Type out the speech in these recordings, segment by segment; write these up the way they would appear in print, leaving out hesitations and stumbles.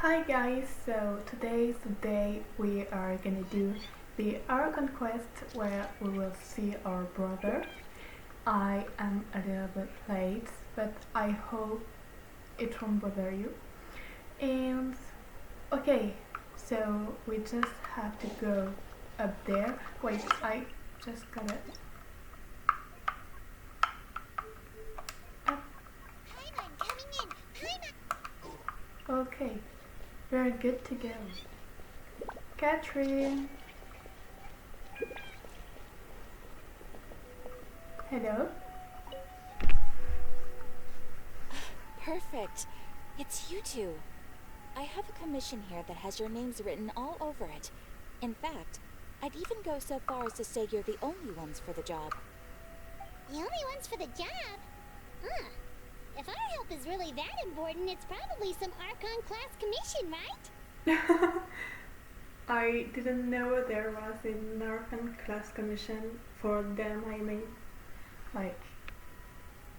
Hi guys, so today's the day we are gonna do the Archon quest where we will see our brother. I am a little bit late, but I hope it won't bother you. And okay, so we just have to go up there. Wait, I just gotta up. I'm coming in. Okay, we're good to go. Catherine. Hello? Perfect. It's you two. I have a commission here that has your names written all over it. In fact, I'd even go so far as to say you're the only ones for the job. The only ones for the job? Huh. If our help is really that important, it's probably some Archon class commission, right? I didn't know there was an Archon class commission for them, I mean. Like,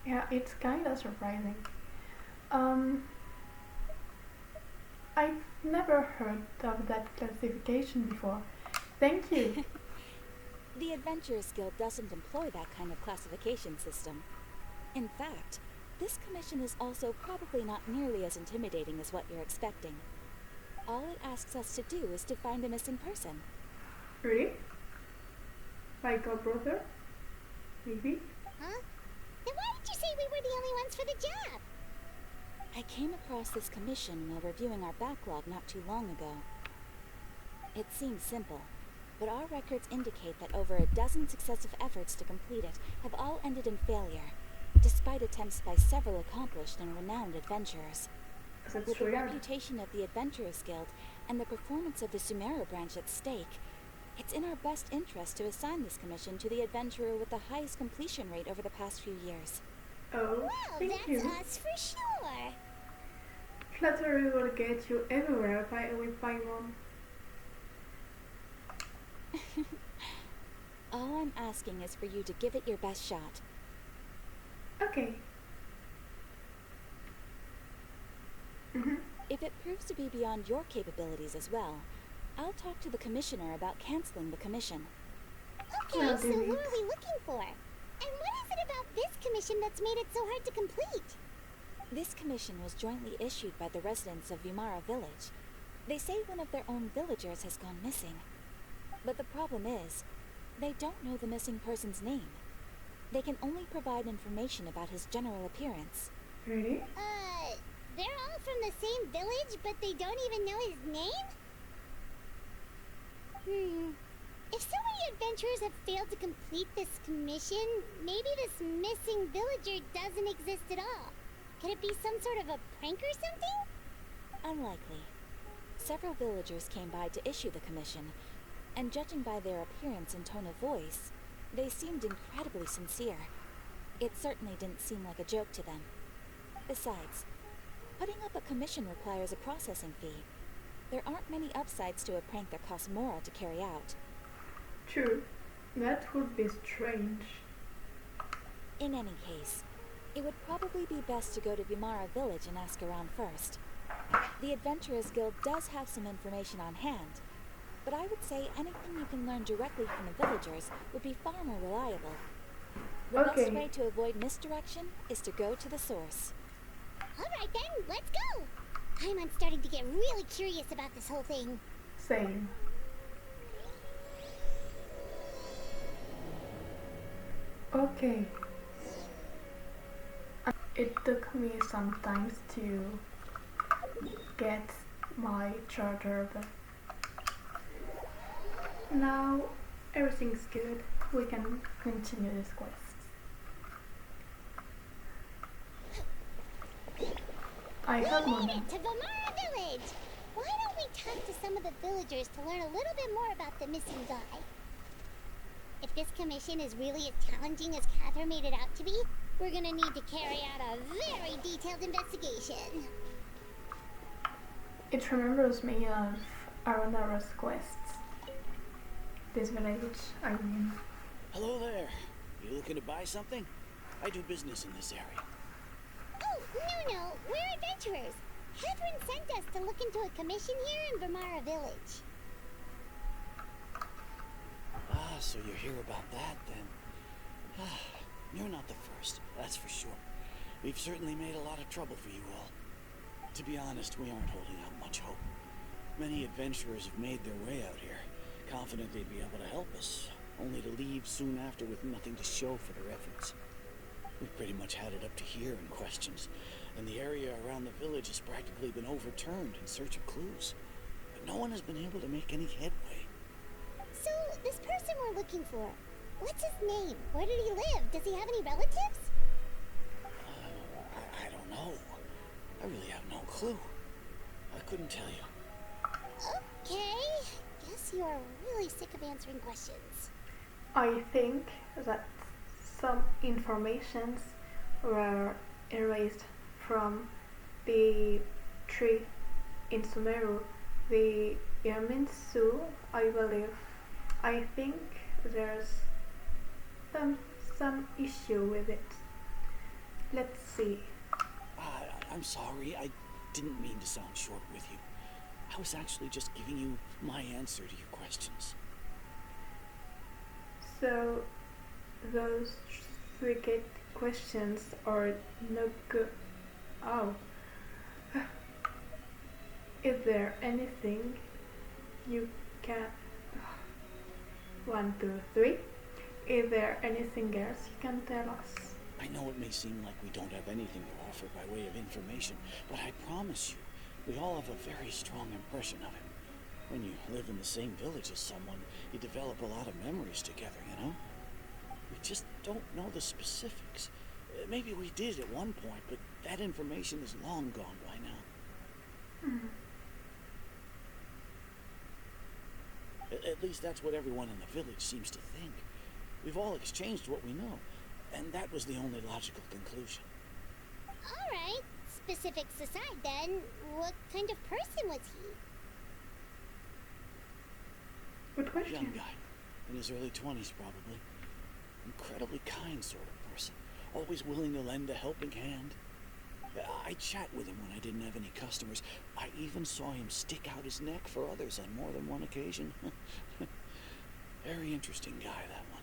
yeah, it's kinda surprising. I've never heard of that classification before. Thank you. The Adventurers Guild doesn't employ that kind of classification system. In fact, this commission is also probably not nearly as intimidating as what you're expecting. All it asks us to do is to find a missing person. Really? Like a brother? Maybe? Huh? Then why did you say we were the only ones for the job? I came across this commission while reviewing our backlog not too long ago. It seems simple, but our records indicate that over a dozen successive efforts to complete it have all ended in failure, despite attempts by several accomplished and renowned adventurers. That's With the weird. reputation of the Adventurers Guild and the performance of the Filmora branch at stake, it's in our best interest to assign this commission to the adventurer with the highest completion rate over the past few years. Oh, Well, thank that's you. us for sure. Flattery will get you everywhere with Paimon. All I'm asking is for you to give it your best shot. Okay. If it proves to be beyond your capabilities as well, I'll talk to the commissioner about canceling the commission. Okay, I'll so do who it. are we looking for? And what is it about this commission that's made it so hard to complete? This commission was jointly issued by the residents of Filmora village. They say one of their own villagers has gone missing. But the problem is, they don't know the missing person's name. They can only provide information about his general appearance. Really? They're all from the same village, but they don't even know his name? If so many adventurers have failed to complete this commission, maybe this missing villager doesn't exist at all. Could it be some sort of a prank or something? Unlikely. Several villagers came by to issue the commission, and judging by their appearance and tone of voice, they seemed incredibly sincere. It certainly didn't seem like a joke to them. Besides, putting up a commission requires a processing fee. There aren't many upsides to a prank that costs more to carry out. True. That would be strange. In any case, it would probably be best to go to Filmora village and ask around first. The Adventurers Guild does have some information on hand, but I would say anything you can learn directly from the villagers would be far more reliable. The Okay. best way to avoid misdirection is to go to the source. Alright then, let's go! I'm starting to get really curious about this whole thing. Same. Okay. It took me some time to get my charter, but now everything's good. We can continue this quest. I have We made money. it to Filmora village! Why don't we talk to some of the villagers to learn a little bit more about the missing guy? If this commission is really as challenging as Catherine made it out to be, we're gonna need to carry out a very detailed investigation. It remembers me of Aronara's quests. This village, I mean. Hello there. You looking to buy something? I do business in this area. Oh, no, we're adventurers. Catherine sent us to look into a commission here in Filmora Village. Ah, so you're here about that, then. Ah, you're not the first, that's for sure. We've certainly made a lot of trouble for you all. To be honest, we aren't holding out much hope. Many adventurers have made their way out here, confident they'd be able to help us, only to leave soon after with nothing to show for their efforts. We've pretty much had it up to here in questions, and the area around the village has practically been overturned in search of clues. But no one has been able to make any headway. So, this person we're looking for, what's his name? Where did he live? Does he have any relatives? I don't know. I really have no clue. I couldn't tell you. Okay. Guess you are really sick of answering questions. I think that some informations were erased from the tree in Sumeru, the Yaminsu, I believe. I think there's some issue with it. Let's see. I'm sorry, I didn't mean to sound short with you. I was actually just giving you my answer to your questions. So, those tricky questions are no good. Oh. Is there anything you can... 1, 2, 3. Is there anything else you can tell us? I know it may seem like we don't have anything to offer by way of information, but I promise you, we all have a very strong impression of him. When you live in the same village as someone, you develop a lot of memories together, you know? We just don't know the specifics. Maybe we did at one point, but that information is long gone by now. At least that's what everyone in the village seems to think. We've all exchanged what we know, and that was the only logical conclusion. Alright, specifics aside then, what kind of person was he? Good question. Young guy, in his early 20s probably. Incredibly kind sort of person, always willing to lend a helping hand. I chat with him when I didn't have any customers. I even saw him stick out his neck for others on more than one occasion. Very interesting guy, that one.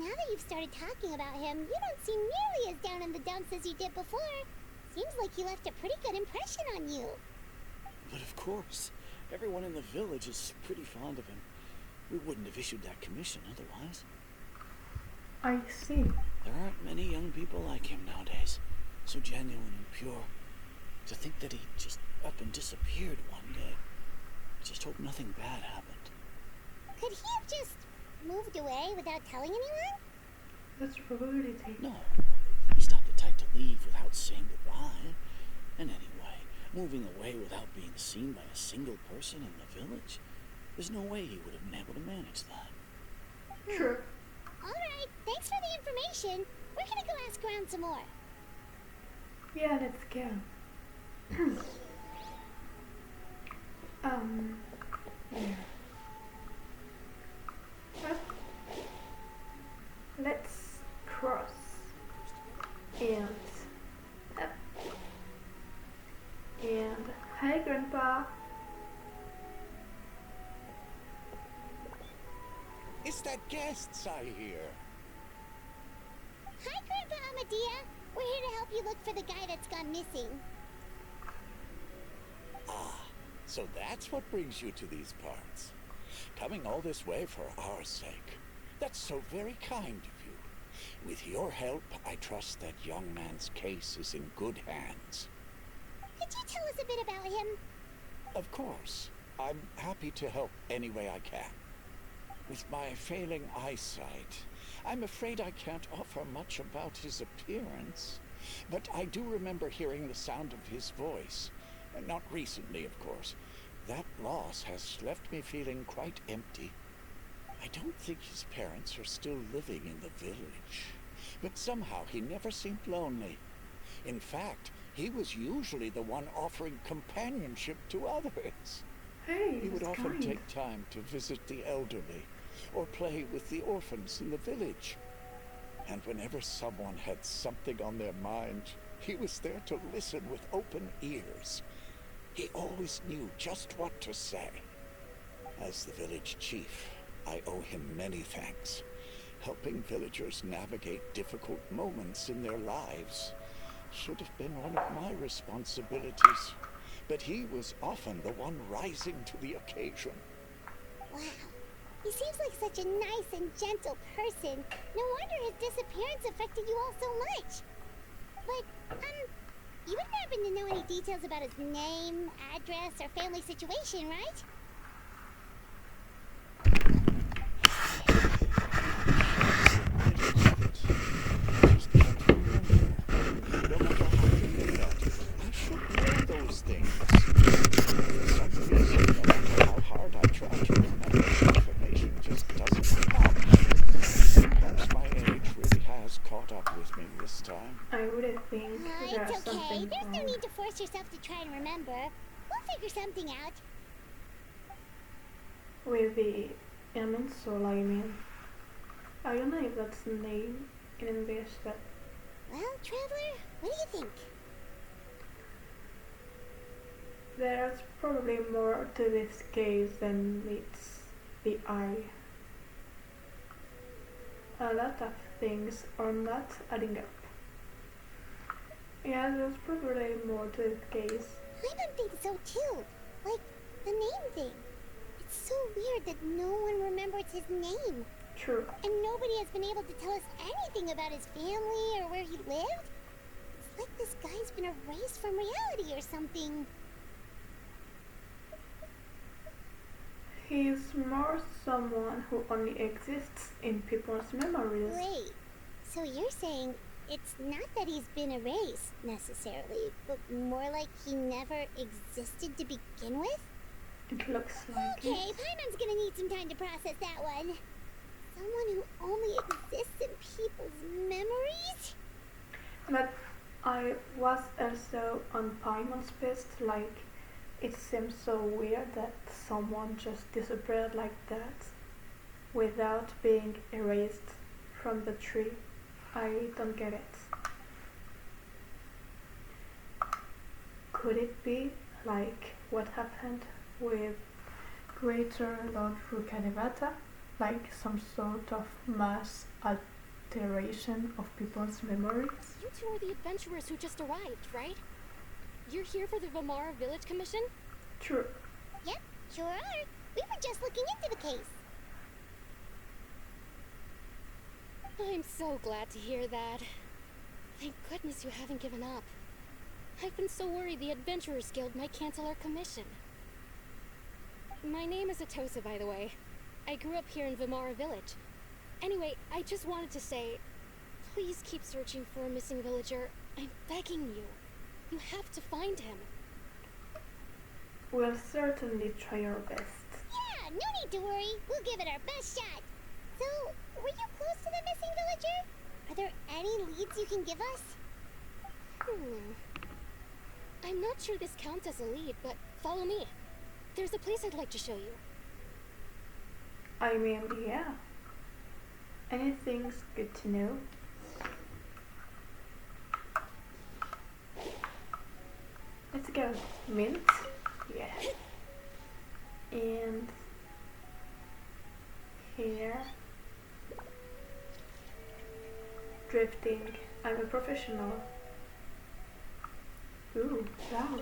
Now that you've started talking about him, you don't seem nearly as down in the dumps as you did before. Seems like he left a pretty good impression on you. But of course, everyone in the village is pretty fond of him. We wouldn't have issued that commission otherwise. I see. There aren't many young people like him nowadays. So genuine and pure. To think that he just up and disappeared one day. I just hope nothing bad happened. Could he have just moved away without telling anyone? That's a probability. No, he's not the type to leave without saying goodbye. And anyway, moving away without being seen by a single person in the village, there's no way he would have been able to manage that. Sure. Alright, thanks for the information. We're gonna go ask around some more. Yeah, let's go. Yeah. Let's cross and up. And hi, Grandpa. It's that guests I hear. Hi, Grandpa Amadea. We're here to help you look for the guy that's gone missing. Ah, so that's what brings you to these parts. Coming all this way for our sake. That's so very kind of you. With your help, I trust that young man's case is in good hands. Could you tell us a bit about him? Of course. I'm happy to help any way I can. With my failing eyesight, I'm afraid I can't offer much about his appearance. But I do remember hearing the sound of his voice. Not recently, of course. That loss has left me feeling quite empty. I don't think his parents are still living in the village. But somehow he never seemed lonely. In fact, he was usually the one offering companionship to others. Hey, He would that's often kind. take time to visit the elderly, or play with the orphans in the village. And whenever someone had something on their mind, He was there to listen with open ears. He always knew just what to say. As the village chief, I owe him many thanks. Helping villagers navigate difficult moments in their lives should have been one of my responsibilities. But he was often the one rising to the occasion. Wow. He seems like such a nice and gentle person. No wonder his disappearance affected you all so much. But, you wouldn't happen to know any details about his name, address, or family situation, right? Just can't remember. No matter how you think at it, I should know those things. For some reason, no matter how hard I try to remember, information just doesn't come. Perhaps my age really has caught up with me this time. I really think there's It's okay. something There's no wrong. need to force yourself to try and remember. We'll figure something out. With the Emin Soul, I mean. I don't know if that's the name in English, but Well, Traveler, what do you think? there's probably more to this case than meets the eye. A lot of things are not adding up. Yeah, there's probably more to this case. I don't think so too. Like, the name thing. It's so weird that no one remembers his name. True. And nobody has been able to tell us anything about his family or where he lived. It's like this guy's been erased from reality or something. He's more someone who only exists in people's memories. Wait, so you're saying it's not that he's been erased, necessarily, but more like he never existed to begin with? It looks like Okay, it. Paimon's gonna need some time to process that one. Someone who only exists in people's memories? But I was also on Paimon's pist, like, it seems so weird that someone just disappeared like that without being erased from the tree. I don't get it. Could it be like what happened with Greater Lord Rukadevata? Like some sort of mass alteration of people's memories? You two are the adventurers who just arrived, right? You're here for the Filmora Village Commission? True. Yep, sure are. We were just looking into the case. I'm so glad to hear that. Thank goodness you haven't given up. I've been so worried the Adventurers Guild might cancel our commission. My name is Atosa, by the way. I grew up here in Filmora Village. Anyway, I just wanted to say, please keep searching for a missing villager. I'm begging you. You have to find him. We'll certainly try our best. Yeah, no need to worry. We'll give it our best shot. So, were you close to the missing villager? Are there any leads you can give us? I'm not sure this counts as a lead, but follow me. There's a place I'd like to show you. I mean, yeah. Anything's good to know. Let's go. Mint. Yeah. And here. Drifting. I'm a professional. Ooh, flowers.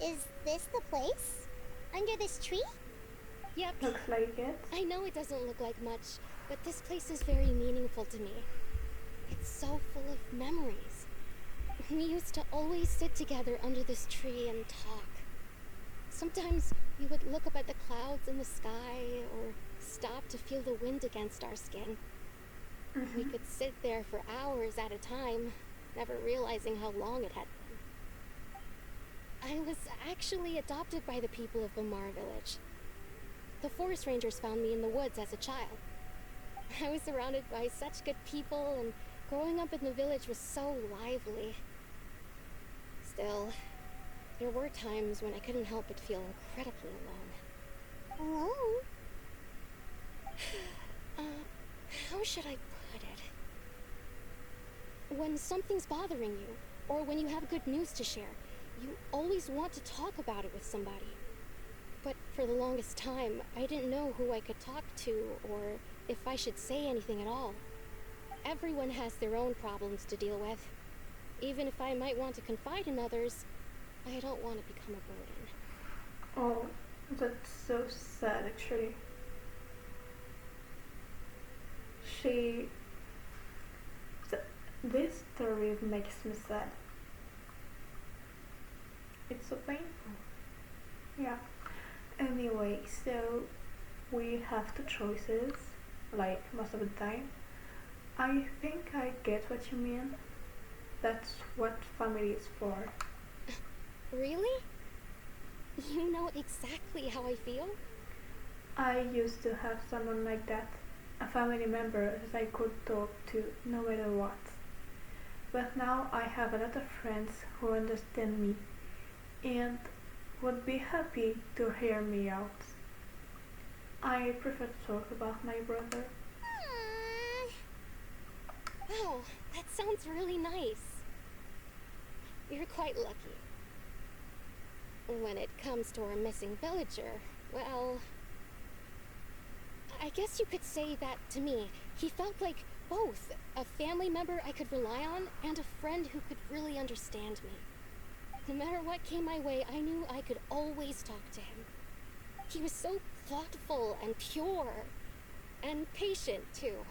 Is this the place? Under this tree? Yep. Looks like it. I know it doesn't look like much, but this place is very meaningful to me. It's so full of memories. We used to always sit together under this tree and talk. Sometimes we would look up at the clouds in the sky or stop to feel the wind against our skin. We could sit there for hours at a time, never realizing how long it had been. I was actually adopted by the people of Filmora Village. The forest rangers found me in the woods as a child. I was surrounded by such good people, and growing up in the village was so lively. Still, there were times when I couldn't help but feel incredibly alone. Alone? How should I put it? When something's bothering you, or when you have good news to share, you always want to talk about it with somebody. But for the longest time, I didn't know who I could talk to, or if I should say anything at all. Everyone has their own problems to deal with. Even if I might want to confide in others, I don't want to become a burden. Oh, that's so sad actually. This story makes me sad. It's so painful. Yeah. Anyway, so we have two choices, like most of the time. I think I get what you mean. That's what family is for. Really? You know exactly how I feel? I used to have someone like that, a family member that I could talk to no matter what. But now I have a lot of friends who understand me and would be happy to hear me out. I prefer to talk about my brother. Wow, that sounds really nice. You're quite lucky. When it comes to our missing villager, well, I guess you could say that to me. He felt like both a family member I could rely on and a friend who could really understand me. No matter what came my way, I knew I could always talk to him. He was so thoughtful and pure, and patient too.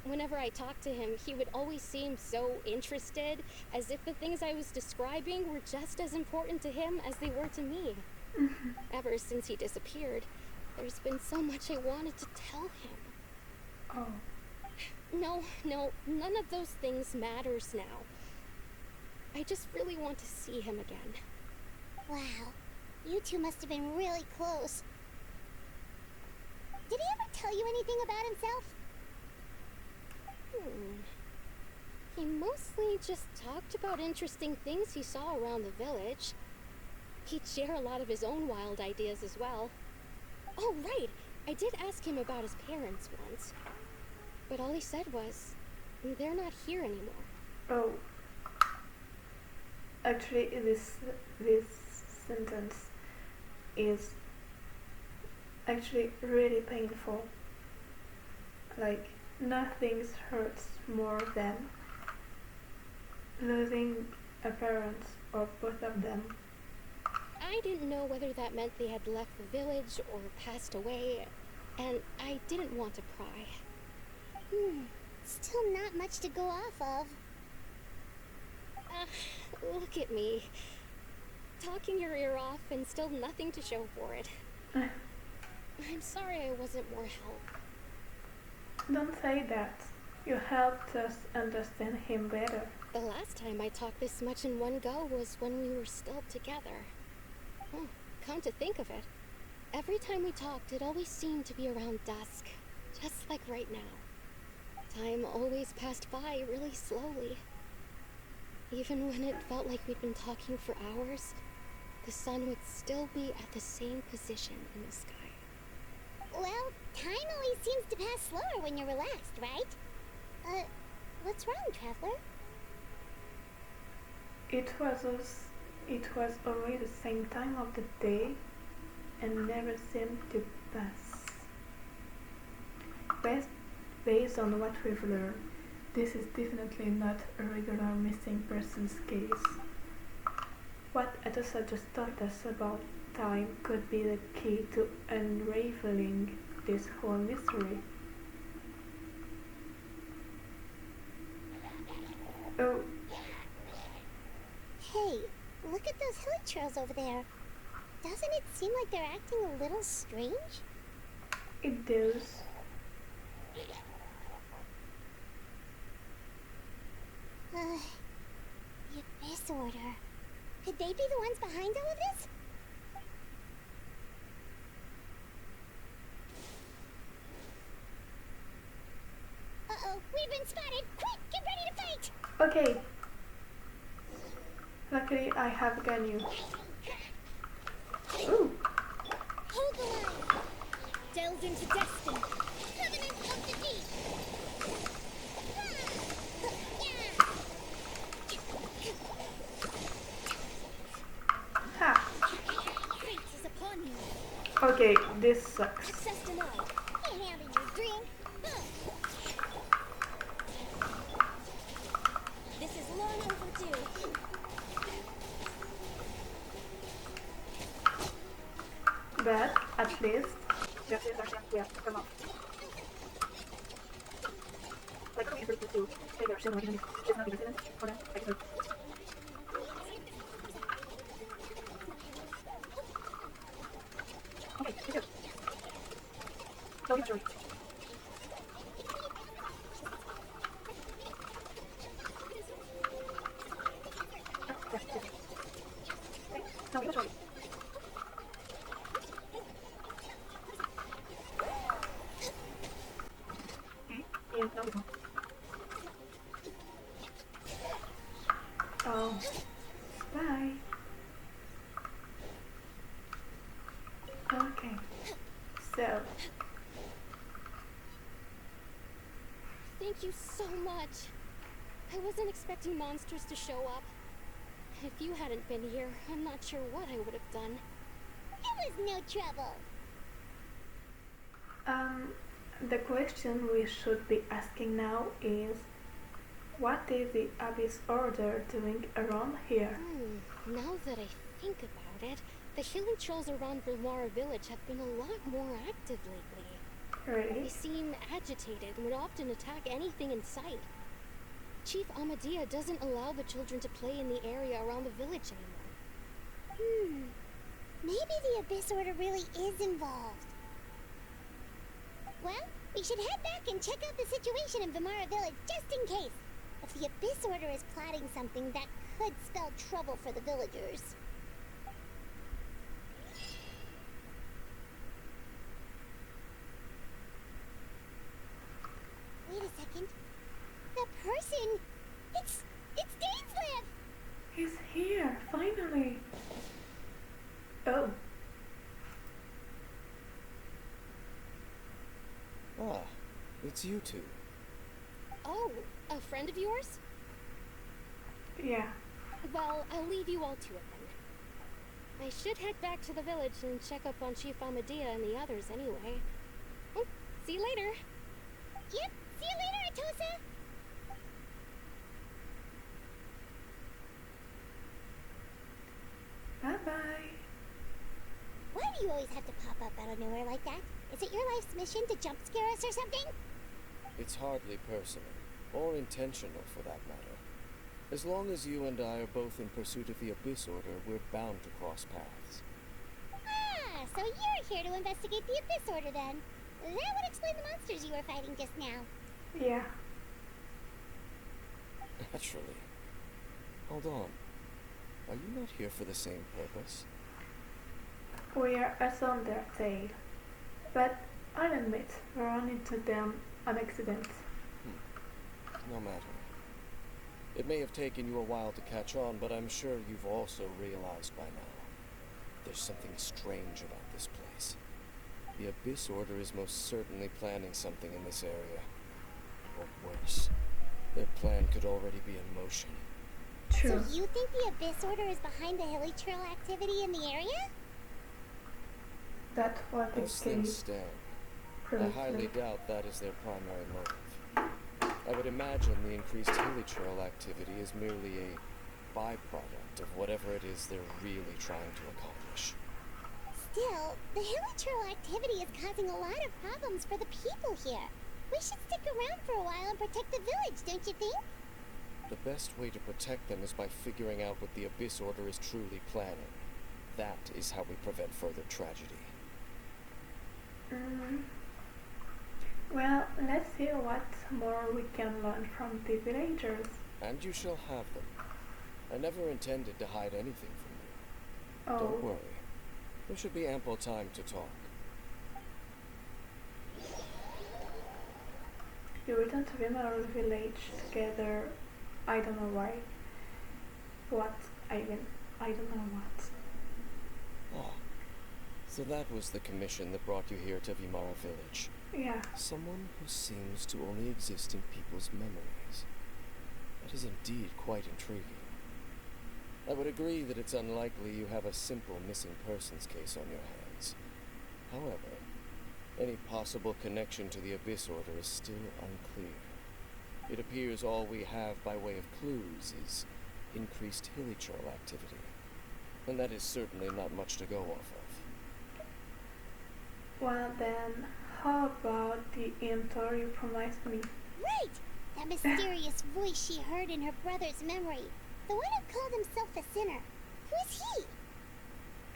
Whenever I talked to him, he would always seem so interested, as if the things I was describing were just as important to him as they were to me. Ever since he disappeared, there's been so much I wanted to tell him. Oh. No, none of those things matters now. I just really want to see him again. Wow, you two must have been really close. Did he ever tell you anything about himself? He mostly just talked about interesting things he saw around the village. He'd share a lot of his own wild ideas as well. Oh, right! I did ask him about his parents once. But all he said was, they're not here anymore. Oh. Actually, this sentence is actually really painful. Like, nothing hurts more than losing a parent or both of them. I didn't know whether that meant they had left the village or passed away, and I didn't want to pry. Still not much to go off of. Look at me. Talking your ear off and still nothing to show for it. I'm sorry I wasn't more help. Don't say that. You helped us understand him better. The last time I talked this much in one go was when we were still together. Oh, come to think of it, every time we talked, it always seemed to be around dusk, just like right now. Time always passed by really slowly. Even when it felt like we'd been talking for hours, the sun would still be at the same position in the sky. Well, time always seems to pass slower when you're relaxed, right? What's wrong, Traveler? It was always the same time of the day and never seemed to pass. Based on what we've learned, this is definitely not a regular missing persons case. What Atosa just taught us about time could be the key to unraveling this whole mystery. Oh. Hey, look at those hilly trails over there. Doesn't it seem like they're acting a little strange? It does. The Abyss Order. Could they be the ones behind all of this? We've been spotted! Quick, get ready to fight! Okay. Luckily, I have Ganyu. Ooh. Hold the line! Delved into destiny! Covenant of the Deep! Ha. Fate is upon you! Okay, this sucks. Access denied! Ain't having your drink! This is long overdue. But at least. Yeah, come on. Oh, bye. Okay, so Thank you so much. I wasn't expecting monsters to show up. If you hadn't been here, I'm not sure what I would have done. It was no trouble! the question we should be asking now is, what is the Abyss Order doing around here? Now that I think about it, the healing trolls around Filmora village have been a lot more active lately. Really? They seem agitated and would often attack anything in sight. Chief Amadea doesn't allow the children to play in the area around the village anymore. Maybe the Abyss Order really is involved. Well, we should head back and check out the situation in Filmora village just in case. If the Abyss Order is plotting something that could spell trouble for the villagers. Wait a second. The person! It's Dainslev! He's here, finally! Oh, Ah, it's you two. Oh, a friend of yours? yeah. Well, I'll leave you all to it then. I should head back to the village and check up on Chief Amadea and the others anyway. Oh, see you later. Yep, see you later, Atosa! Bye-bye. Why do you always have to pop up out of nowhere like that? Is it your life's mission to jump scare us or something? It's hardly personal, or intentional for that matter. As long as you and I are both in pursuit of the Abyss Order, we're bound to cross paths. Ah, so you're here to investigate the Abyss Order then. That would explain the monsters you were fighting just now. Yeah. Naturally. Hold on. Are you not here for the same purpose? We are as on their tail. But I'll admit, we run into them on accident. No matter. It may have taken you a while to catch on, but I'm sure you've also realized by now. There's something strange about this place. The Abyss Order is most certainly planning something in this area. Or worse, their plan could already be in motion. True. So you think the Abyss Order is behind the hilly trail activity in the area? That was the As things case stand, I previously. highly doubt that is their primary motive. I would imagine the increased hilly trail activity is merely a byproduct of whatever it is they're really trying to accomplish. Still, the hilly trail activity is causing a lot of problems for the people here. We should stick around for a while and protect the village, don't you think? The best way to protect them is by figuring out what the Abyss Order is truly planning. That is how we prevent further tragedy. Well, let's see what more we can learn from the villagers. And you shall have them. I never intended to hide anything from you. Oh, Don't worry. There should be ample time to talk. You return to Filmora village together. I don't know why. What? I don't know what. Ah, so that was the commission that brought you here to Filmora village. Yeah. Someone who seems to only exist in people's memories. That is indeed quite intriguing. I would agree that it's unlikely you have a simple missing persons case on your hands. However, any possible connection to the Abyss Order is still unclear. It appears all we have by way of clues is increased hilichurl activity. And that is certainly not much to go off of. Well then, how about the mentor you promised me? Right! That mysterious voice she heard in her brother's memory. The one who called himself a sinner. Who is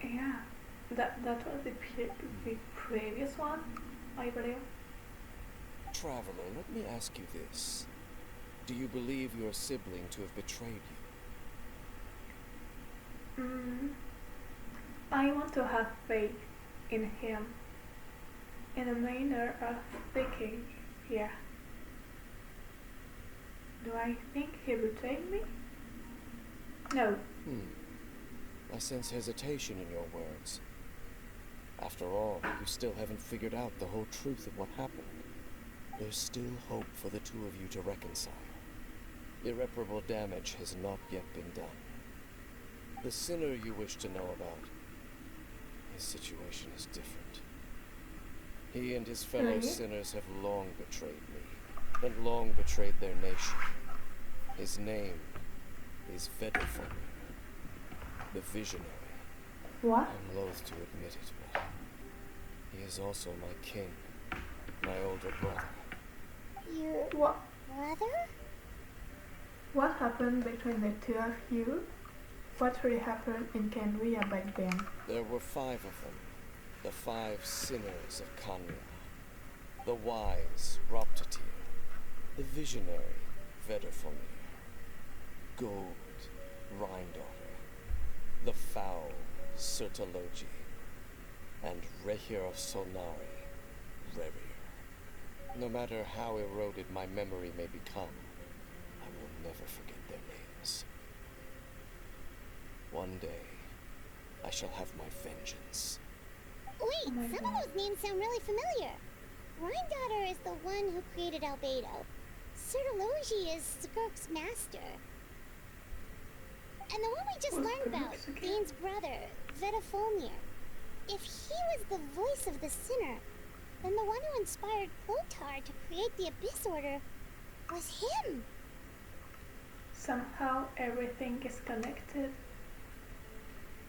he? Yeah, that was the previous one, I believe. Traveler, let me ask you this. Do you believe your sibling to have betrayed you? I want to have faith in him. In a manner of thinking, yeah. Do I think he betrayed me? No. I sense hesitation in your words. After all, you still haven't figured out the whole truth of what happened. There's still hope for the two of you to reconcile. Irreparable damage has not yet been done. The sinner you wish to know about, his situation is different. He and his fellow sinners have long betrayed me, and long betrayed their nation. His name is Bedtime, the Visionary. What? I'm loath to admit it, but he is also my king, my older brother. Your What? brother? What happened between the two of you? What really happened in Kenria back then? There were 5 of them, the 5 sinners of Kanria. The wise, Roptatir. The visionary, Vedderfomir. Gold, Rhindaughter. The foul, Sertologi. And Rehir of Solnari, Rerir. No matter how eroded my memory may become, I will never forget their names. One day, I shall have my vengeance. Wait, Oh my some God. of those names sound really familiar. Rhindaughter is the one who created Albedo. Sertologi is Skirk's master. And the one we just What's learned about, Skirk's again? Dane's brother, Vedafomir. If he was the voice of the sinner, then the one who inspired Clotar to create the Abyss Order was him. Somehow everything is connected.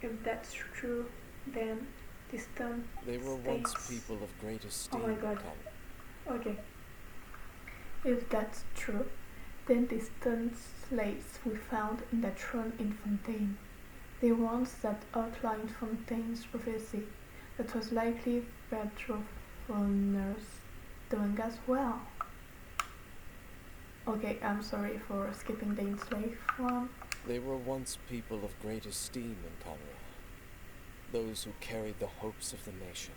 If that's true, then distant They were once states- people of great esteem. Oh my God. Kan. Okay. If that's true, then the stone slates we found in the throne in Fontaine, the ones that outlined Fontaine's prophecy, that was likely Bedrothoners doing as well. Okay, I'm sorry for skipping the enslaved one. They were once people of great esteem in Kanria. Those who carried the hopes of the nation.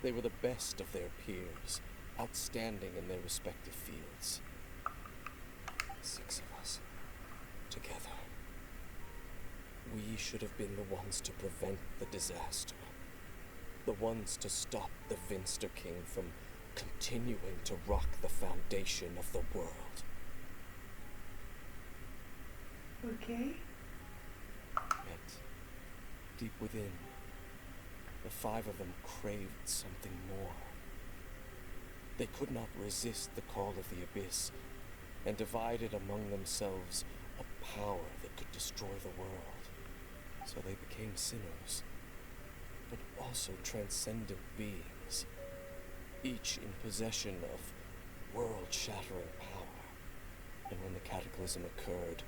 They were the best of their peers, outstanding in their respective fields. 6 of us, together. We should have been the ones to prevent the disaster. The ones to stop the Vinster King from continuing to rock the foundation of the world. Okay. Yet, deep within, the 5 of them craved something more. They could not resist the call of the Abyss, and divided among themselves a power that could destroy the world. So they became sinners, but also transcendent beings, each in possession of world-shattering power. And when the cataclysm occurred,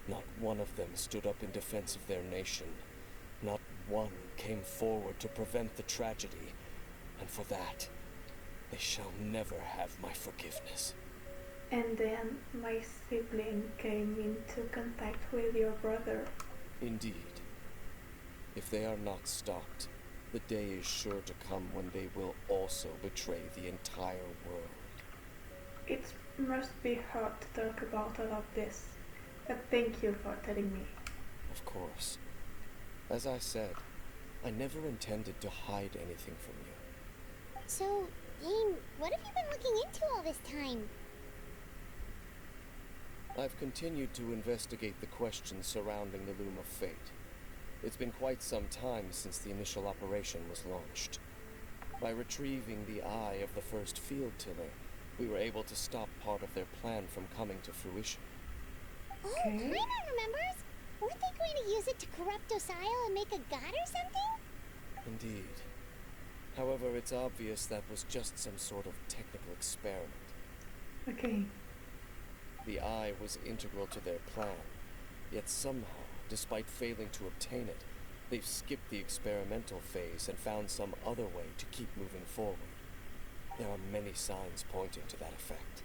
not one of them stood up in defense of their nation. Not one came forward to prevent the tragedy. And for that, they shall never have my forgiveness. And then my sibling came into contact with your brother. Indeed. If they are not stopped, the day is sure to come when they will also betray the entire world. It must be hard to talk about all of this, but thank you for telling me. Of course. As I said, I never intended to hide anything from you. So, Dane, what have you been looking into all this time? I've continued to investigate the questions surrounding the Loom of Fate. It's been quite some time since the initial operation was launched. By retrieving the eye of the first field tiller, we were able to stop part of their plan from coming to fruition. Oh, Okay. Paimon remembers? Weren't they going to use it to corrupt Osial and make a god or something? Indeed. However, it's obvious that was just some sort of technical experiment. Okay. The eye was integral to their plan, yet somehow, despite failing to obtain it, they've skipped the experimental phase and found some other way to keep moving forward. There are many signs pointing to that effect.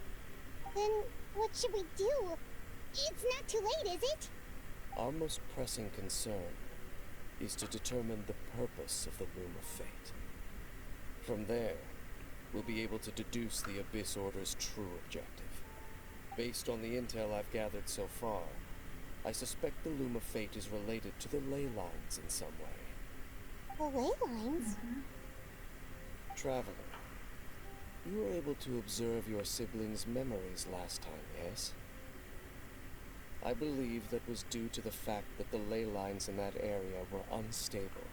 Then, what should we do? It's not too late, is it? Our most pressing concern is to determine the purpose of the Loom of Fate. From there, we'll be able to deduce the Abyss Order's true objective. Based on the intel I've gathered so far, I suspect the Loom of Fate is related to the ley lines in some way. The ley lines? Traveler, you were able to observe your siblings' memories last time, yes? I believe that was due to the fact that the ley lines in that area were unstable.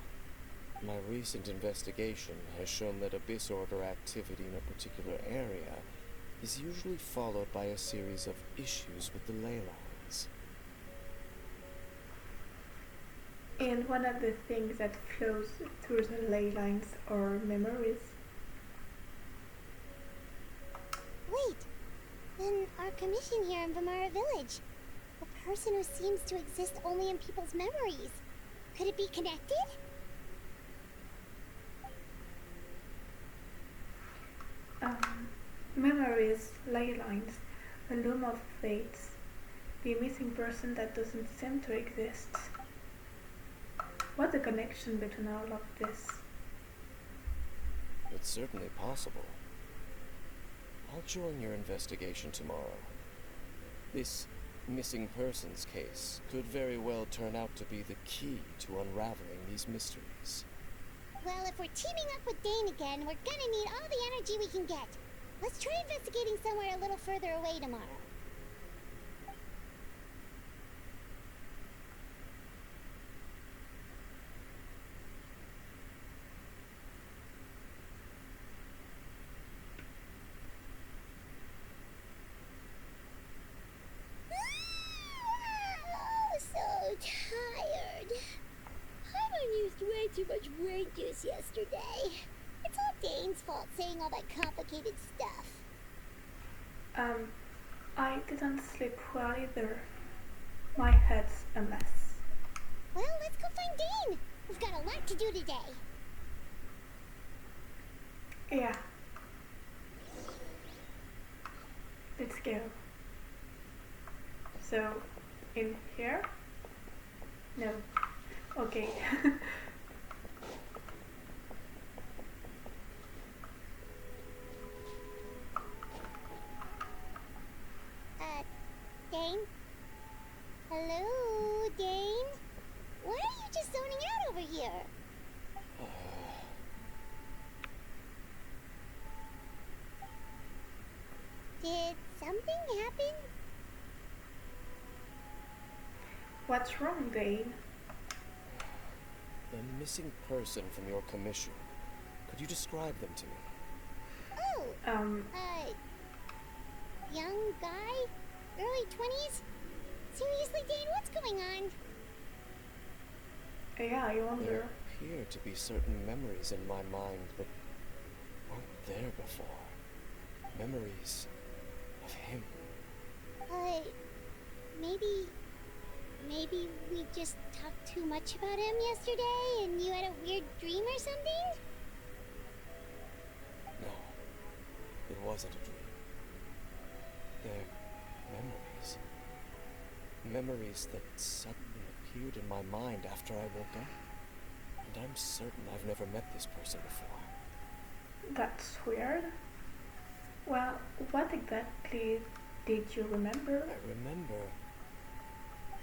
My recent investigation has shown that Abyss Order activity in a particular area is usually followed by a series of issues with the ley lines. And one of the things that flows through the ley lines are memories. Wait, then our commission here in Filmora Village, the person who seems to exist only in people's memories, could it be connected? Memories, ley lines, the Loom of Fate, the missing person that doesn't seem to exist. What's the connection between all of this? It's certainly possible. I'll join your investigation tomorrow. This missing persons case could very well turn out to be the key to unraveling these mysteries. Well, if we're teaming up with Dane again, we're gonna need all the energy we can get. Let's try investigating somewhere a little further away tomorrow. Oh, so tired. Paimon used way too much brain juice yesterday. It's all Dane's fault saying all that complicated stuff. I didn't sleep well either. My head's a mess. Well, let's go find Dane. We've got a lot to do today. Yeah. Let's go. So, in here? No. Okay. Dane? Hello, Dane? Why are you just zoning out over here? Did something happen? What's wrong, Dane? The missing person from your commission. Could you describe them to me? Oh, young guy? Early 20s? Seriously, Dane, what's going on? Yeah, I wonder. There appear to be certain memories in my mind that weren't there before. Memories of him. Maybe we just talked too much about him yesterday and you had a weird dream or something? No, it wasn't a dream. They're memories. Memories that suddenly appeared in my mind after I woke up. And I'm certain I've never met this person before. That's weird. Well, what exactly did you remember? I remember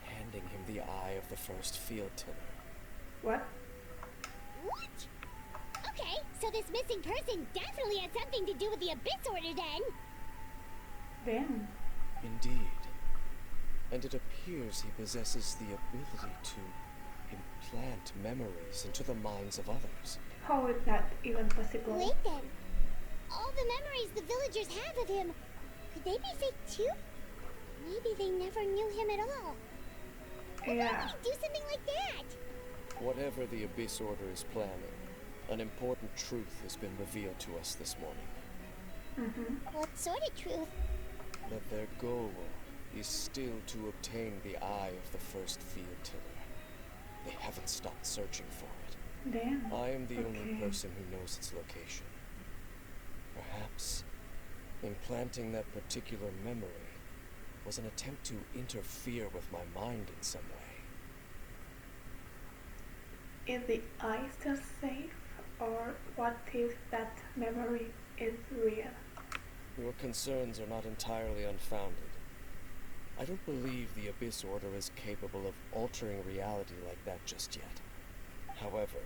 handing him the eye of the first field tiller. What? What? Okay, so this missing person definitely had something to do with the Abyss Order then. Then? Indeed. And it appears he possesses the ability to implant memories into the minds of others. How is that even possible? Wait then. All the memories the villagers have of him, could they be fake too? Maybe they never knew him at all. Yeah. Why would they do something like that? Whatever the Abyss Order is planning, an important truth has been revealed to us this morning. What sort of truth? That their goal is still to obtain the eye of the first field tiller. They haven't stopped searching for it. Then? I am the only Okay. person who knows its location. Perhaps implanting that particular memory was an attempt to interfere with my mind in some way. Is the eye still safe? Or what if that memory is real? Your concerns are not entirely unfounded. I don't believe the Abyss Order is capable of altering reality like that just yet. However,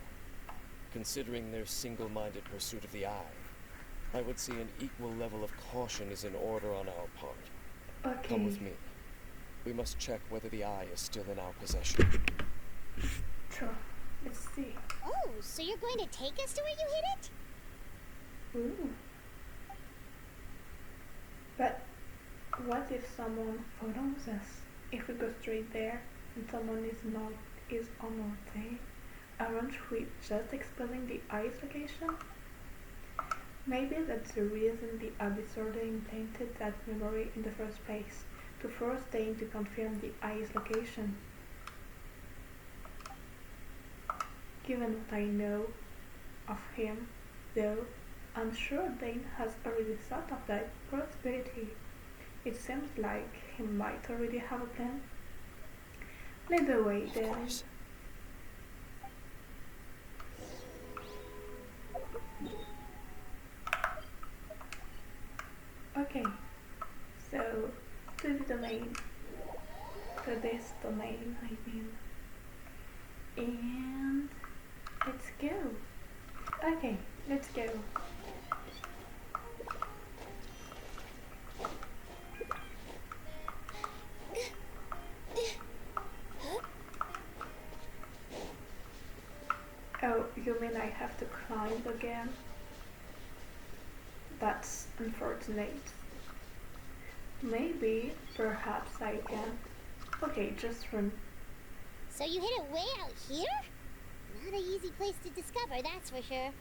considering their single-minded pursuit of the eye, I would say an equal level of caution is in order on our part. Okay. Come with me. We must check whether the eye is still in our possession. Sure. Let's see. Oh, so you're going to take us to where you hid it? Ooh. But what if someone follows us? If we go straight there and someone is on our tail, aren't we just exposing the eye's location? Maybe that's the reason the Abyss Order implanted that memory in the first place, to force Dane to confirm the eye's location. Given what I know of him, though, I'm sure Dane has already thought of that possibility. It seems like he might already have a plan. Lead the way, then. Of course. Okay, so to the domain. To this domain, I mean. And let's go. Okay, let's go. Oh, you mean I have to climb again? That's unfortunate. Maybe, perhaps I can. Okay, just run. So you hid it way out here? Not an easy place to discover, that's for sure.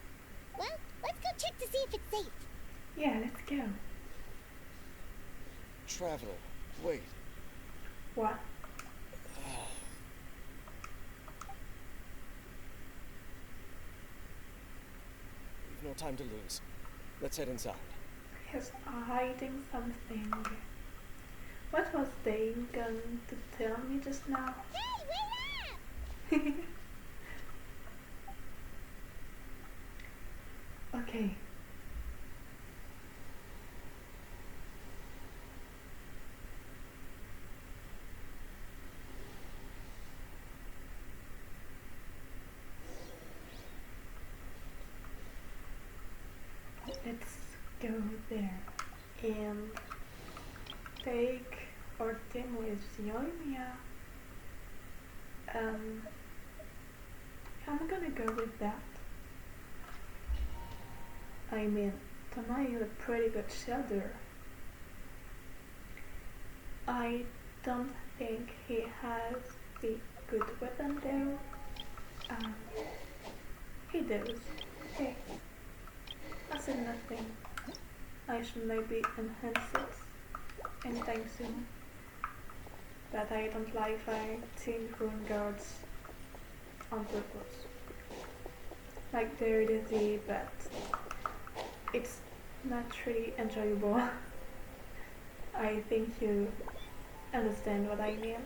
Well, let's go check to see if it's safe. Yeah, let's go. Traveler, wait. What? We've no time to lose. Let's head inside. He's hiding something. What was Dane going to tell me just now? Hey, wait up! Okay. Let's go there and take our team with Yoimiya. I'm gonna go with that. I mean, Tamayo is a pretty good shielder. I don't think he has the good weapon though. He does. Hey, I said nothing. I should maybe enhance it anytime soon. But I don't like fighting rune guards on purpose. Like they're easy, but it's not really enjoyable. I think you understand what I mean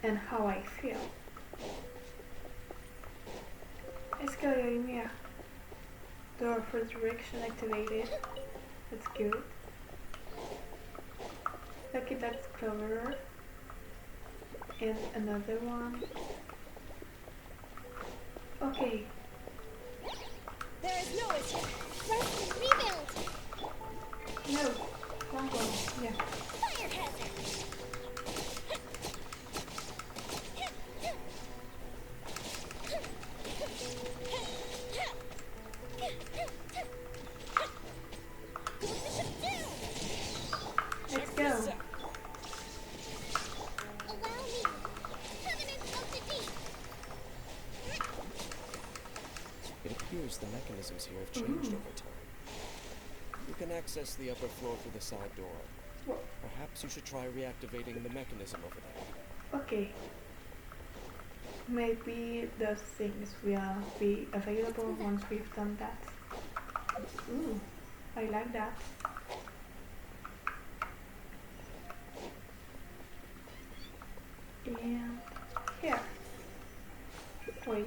and how I feel. Let's go, Yoimiya. Door for direction activated. That's good. Lucky Duck's clover. And another one. Okay. There is no escape. Rest and rebuild. No. Wrong one. Yeah. Fire hazard. Let's go. Allow me. Covenant of the deep. It appears the mechanisms here have changed over time. You can access the upper floor through the side door. Whoa. Perhaps you should try reactivating the mechanism over there. Okay. Maybe those things will be available once we've done that. Ooh, I like that. And here. Wait,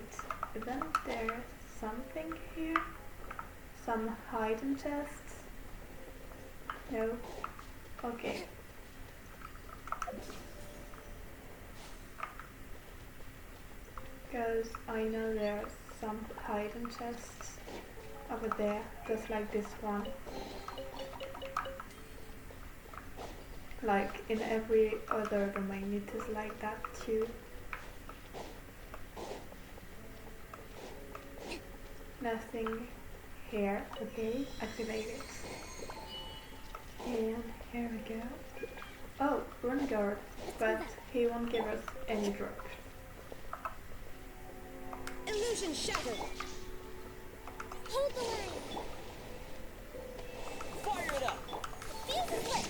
isn't there something here? Some hidden chests? No? Okay. Because I know there's some hidden chests over there, just like this one. Like in every other domain, it is like that too. Nothing here. Okay, activate it. And here we go. Oh, run guard, but he won't give us any drop. Illusion shattered. Hold the line. Fire it up! Fuse is lit.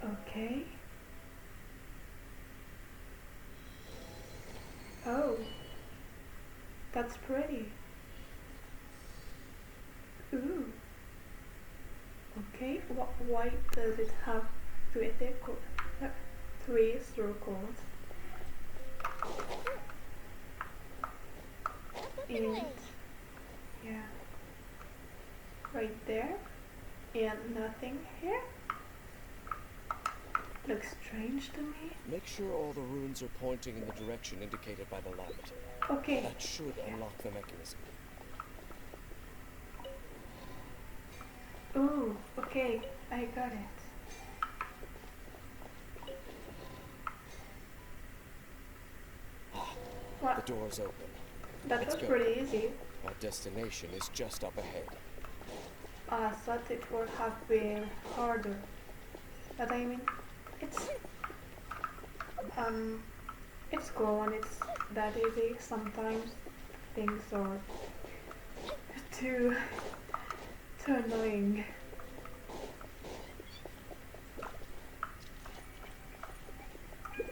Okay. Oh, that's pretty. Ooh. Okay, why does it have three circles? And yeah, right there, and nothing here. Looks strange to me. Make sure all the runes are pointing in the direction indicated by the light. Okay. That should unlock the mechanism. Ooh, okay, I got it. What? The door's open. That Let's was go. pretty easy. Our destination is just up ahead. I thought it would have been harder. But I mean, it's cool and it's that easy. Sometimes things are too annoying.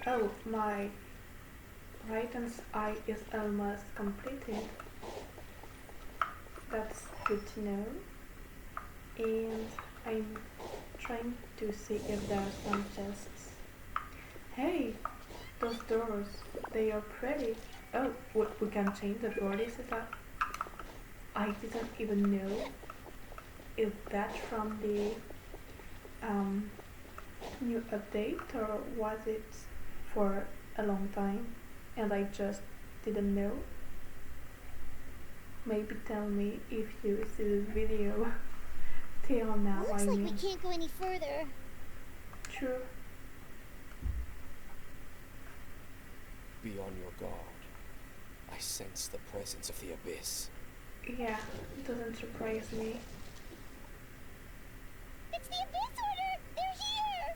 Oh, my Raiden's eye is almost completed. That's good to know. And I'm trying to see if there are some chests. Hey, those doors, they are pretty. Oh, we can change the borders of that. I didn't even know. Is that from the new update, or was it for a long time and I just didn't know? Maybe tell me if you see this video. Till now, Looks I like mean. we can't go any further. True. Be on your guard. I sense the presence of the abyss. Yeah, it doesn't surprise me. It's the Abyss Order! They're here!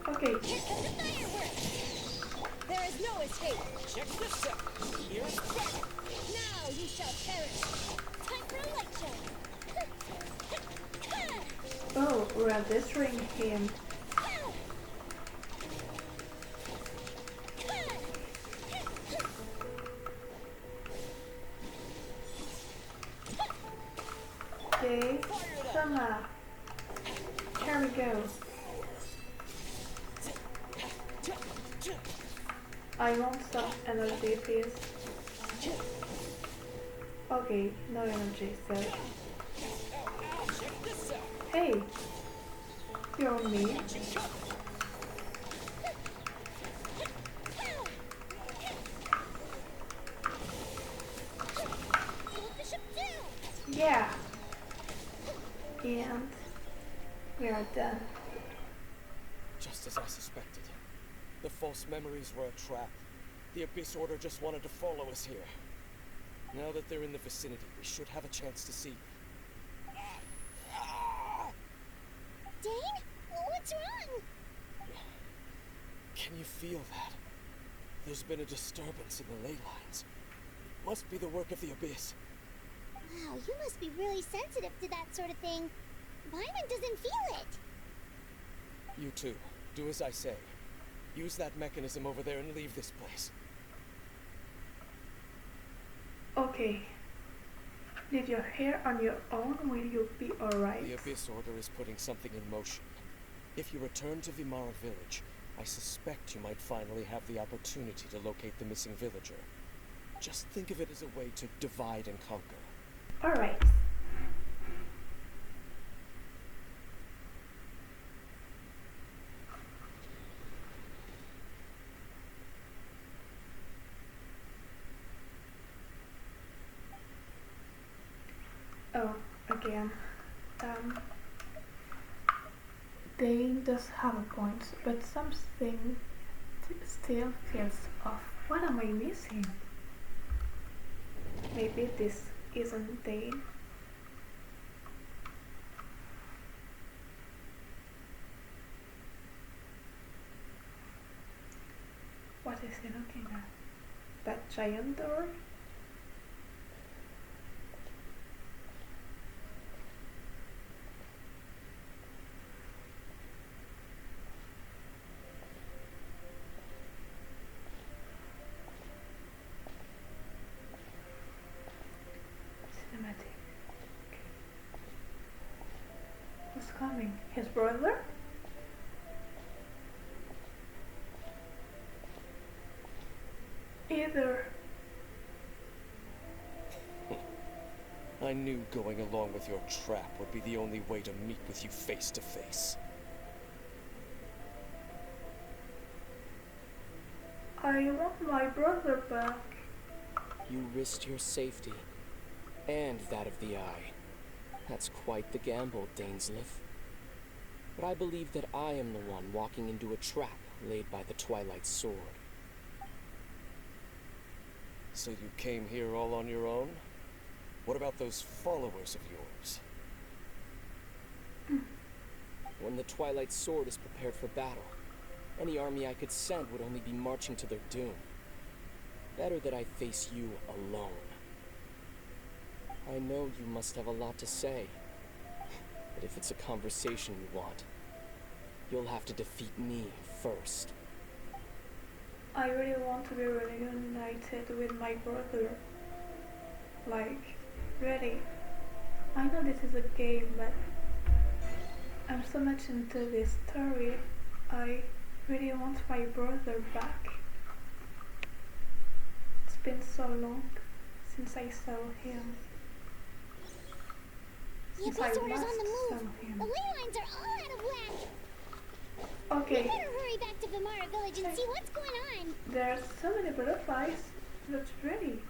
Okay, Here comes the fireworks! There is no escape! Check this out! Here's back! Now you shall perish! Time for a light show! oh, we're destroying him. I want some energy, please. Okay, no energy, so... Hey! You're on me. Yeah! And we are done. Just as I suspected. The false memories were a trap. The Abyss Order just wanted to follow us here. Now that they're in the vicinity, we should have a chance to see. Dane? What's wrong? Can you feel that? There's been a disturbance in the ley lines. Must be the work of the Abyss. Wow, you must be really sensitive to that sort of thing. Paimon doesn't feel it. You too. Do as I say. Use that mechanism over there and leave this place. Okay. Leave your hair on your own, will you be alright? The Abyss Order is putting something in motion. If you return to Filmora village, I suspect you might finally have the opportunity to locate the missing villager. Just think of it as a way to divide and conquer. Alright. Oh, again. Dane does have a point, but something still feels off. What am I missing? Maybe this isn't Dane. What is he looking at? That giant door? Who's coming? His brother? Either. I knew going along with your trap would be the only way to meet with you face to face. I want my brother back. You risked your safety, and that of the Eye. That's quite the gamble, Dainsleif. But I believe that I am the one walking into a trap laid by the Twilight Sword. So you came here all on your own? What about those followers of yours? When the Twilight Sword is prepared for battle, any army I could send would only be marching to their doom. Better that I face you alone. I know you must have a lot to say, but if it's a conversation you want, you'll have to defeat me first. I really want to be reunited with my brother. Like, really. I know this is a game, but I'm so much into this story. I really want my brother back. It's been so long since I saw him. The Abyss Order's on the move. The ley lines are all out of whack. Okay. We better hurry back to Filmora village and see what's going on. There's so many butterflies. Looks pretty.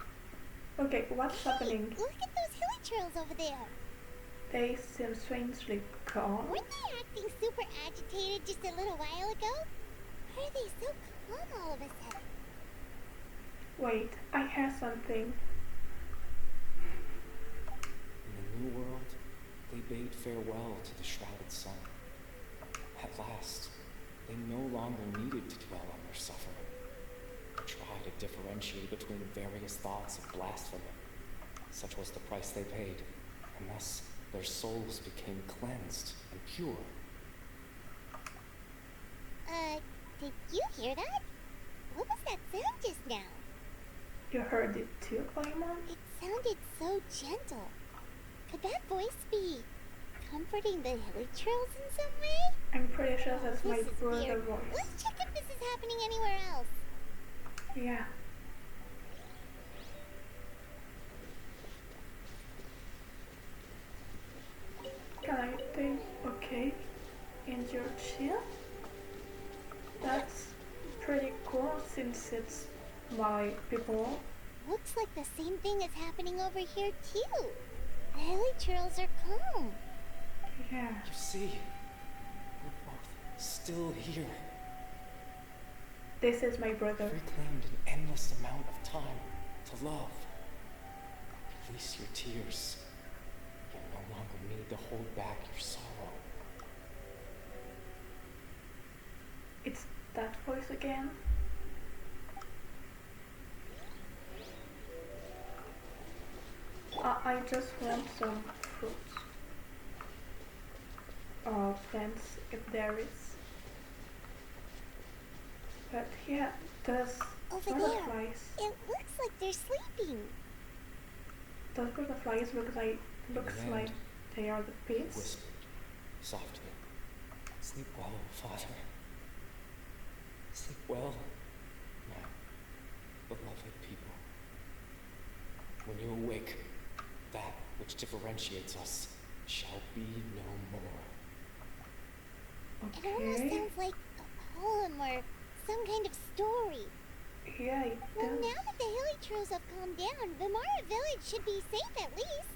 Okay, what's happening? Look at those hilly trails over there. They seem strangely calm. Weren't they acting super agitated just a little while ago? Why are they so calm all of a sudden? Wait, I hear something. In the New World, they bade farewell to the shrouded sun. At last, they no longer needed to dwell on their suffering, or try to differentiate between various thoughts of blasphemy. Such was the price they paid, and thus their souls became cleansed and pure. Did you hear that? What was that sound just now? You heard it too, Paimon? It sounded so gentle. Could that voice be comforting the hilly trails in some way? I'm pretty sure that's my This is brother weird. voice. Let's check if this is happening anywhere else. Yeah. Can I think? Okay. In your chin? That's pretty cool since it's my people. Looks like the same thing is happening over here too. The hilichurls are calm. Yeah. You see, we're both still here. This is my brother. Reclaimed an endless amount of time to love. Release your tears. You no longer need to hold back your sorrow. It's that voice again. I just want some fruits. Or plants if there is. But yeah, those Over butterflies. there. It looks like they're sleeping. Those butterflies looks And like they are the he bees. whispered softly, "Sleep well, Father. Sleep well, my beloved people. When you awake, that which differentiates us shall be no more." It almost Okay. sounds like a poem or some kind of story. Yeah, it Well, does. now that the hilichurls have calmed down, Filmora village should be safe at least.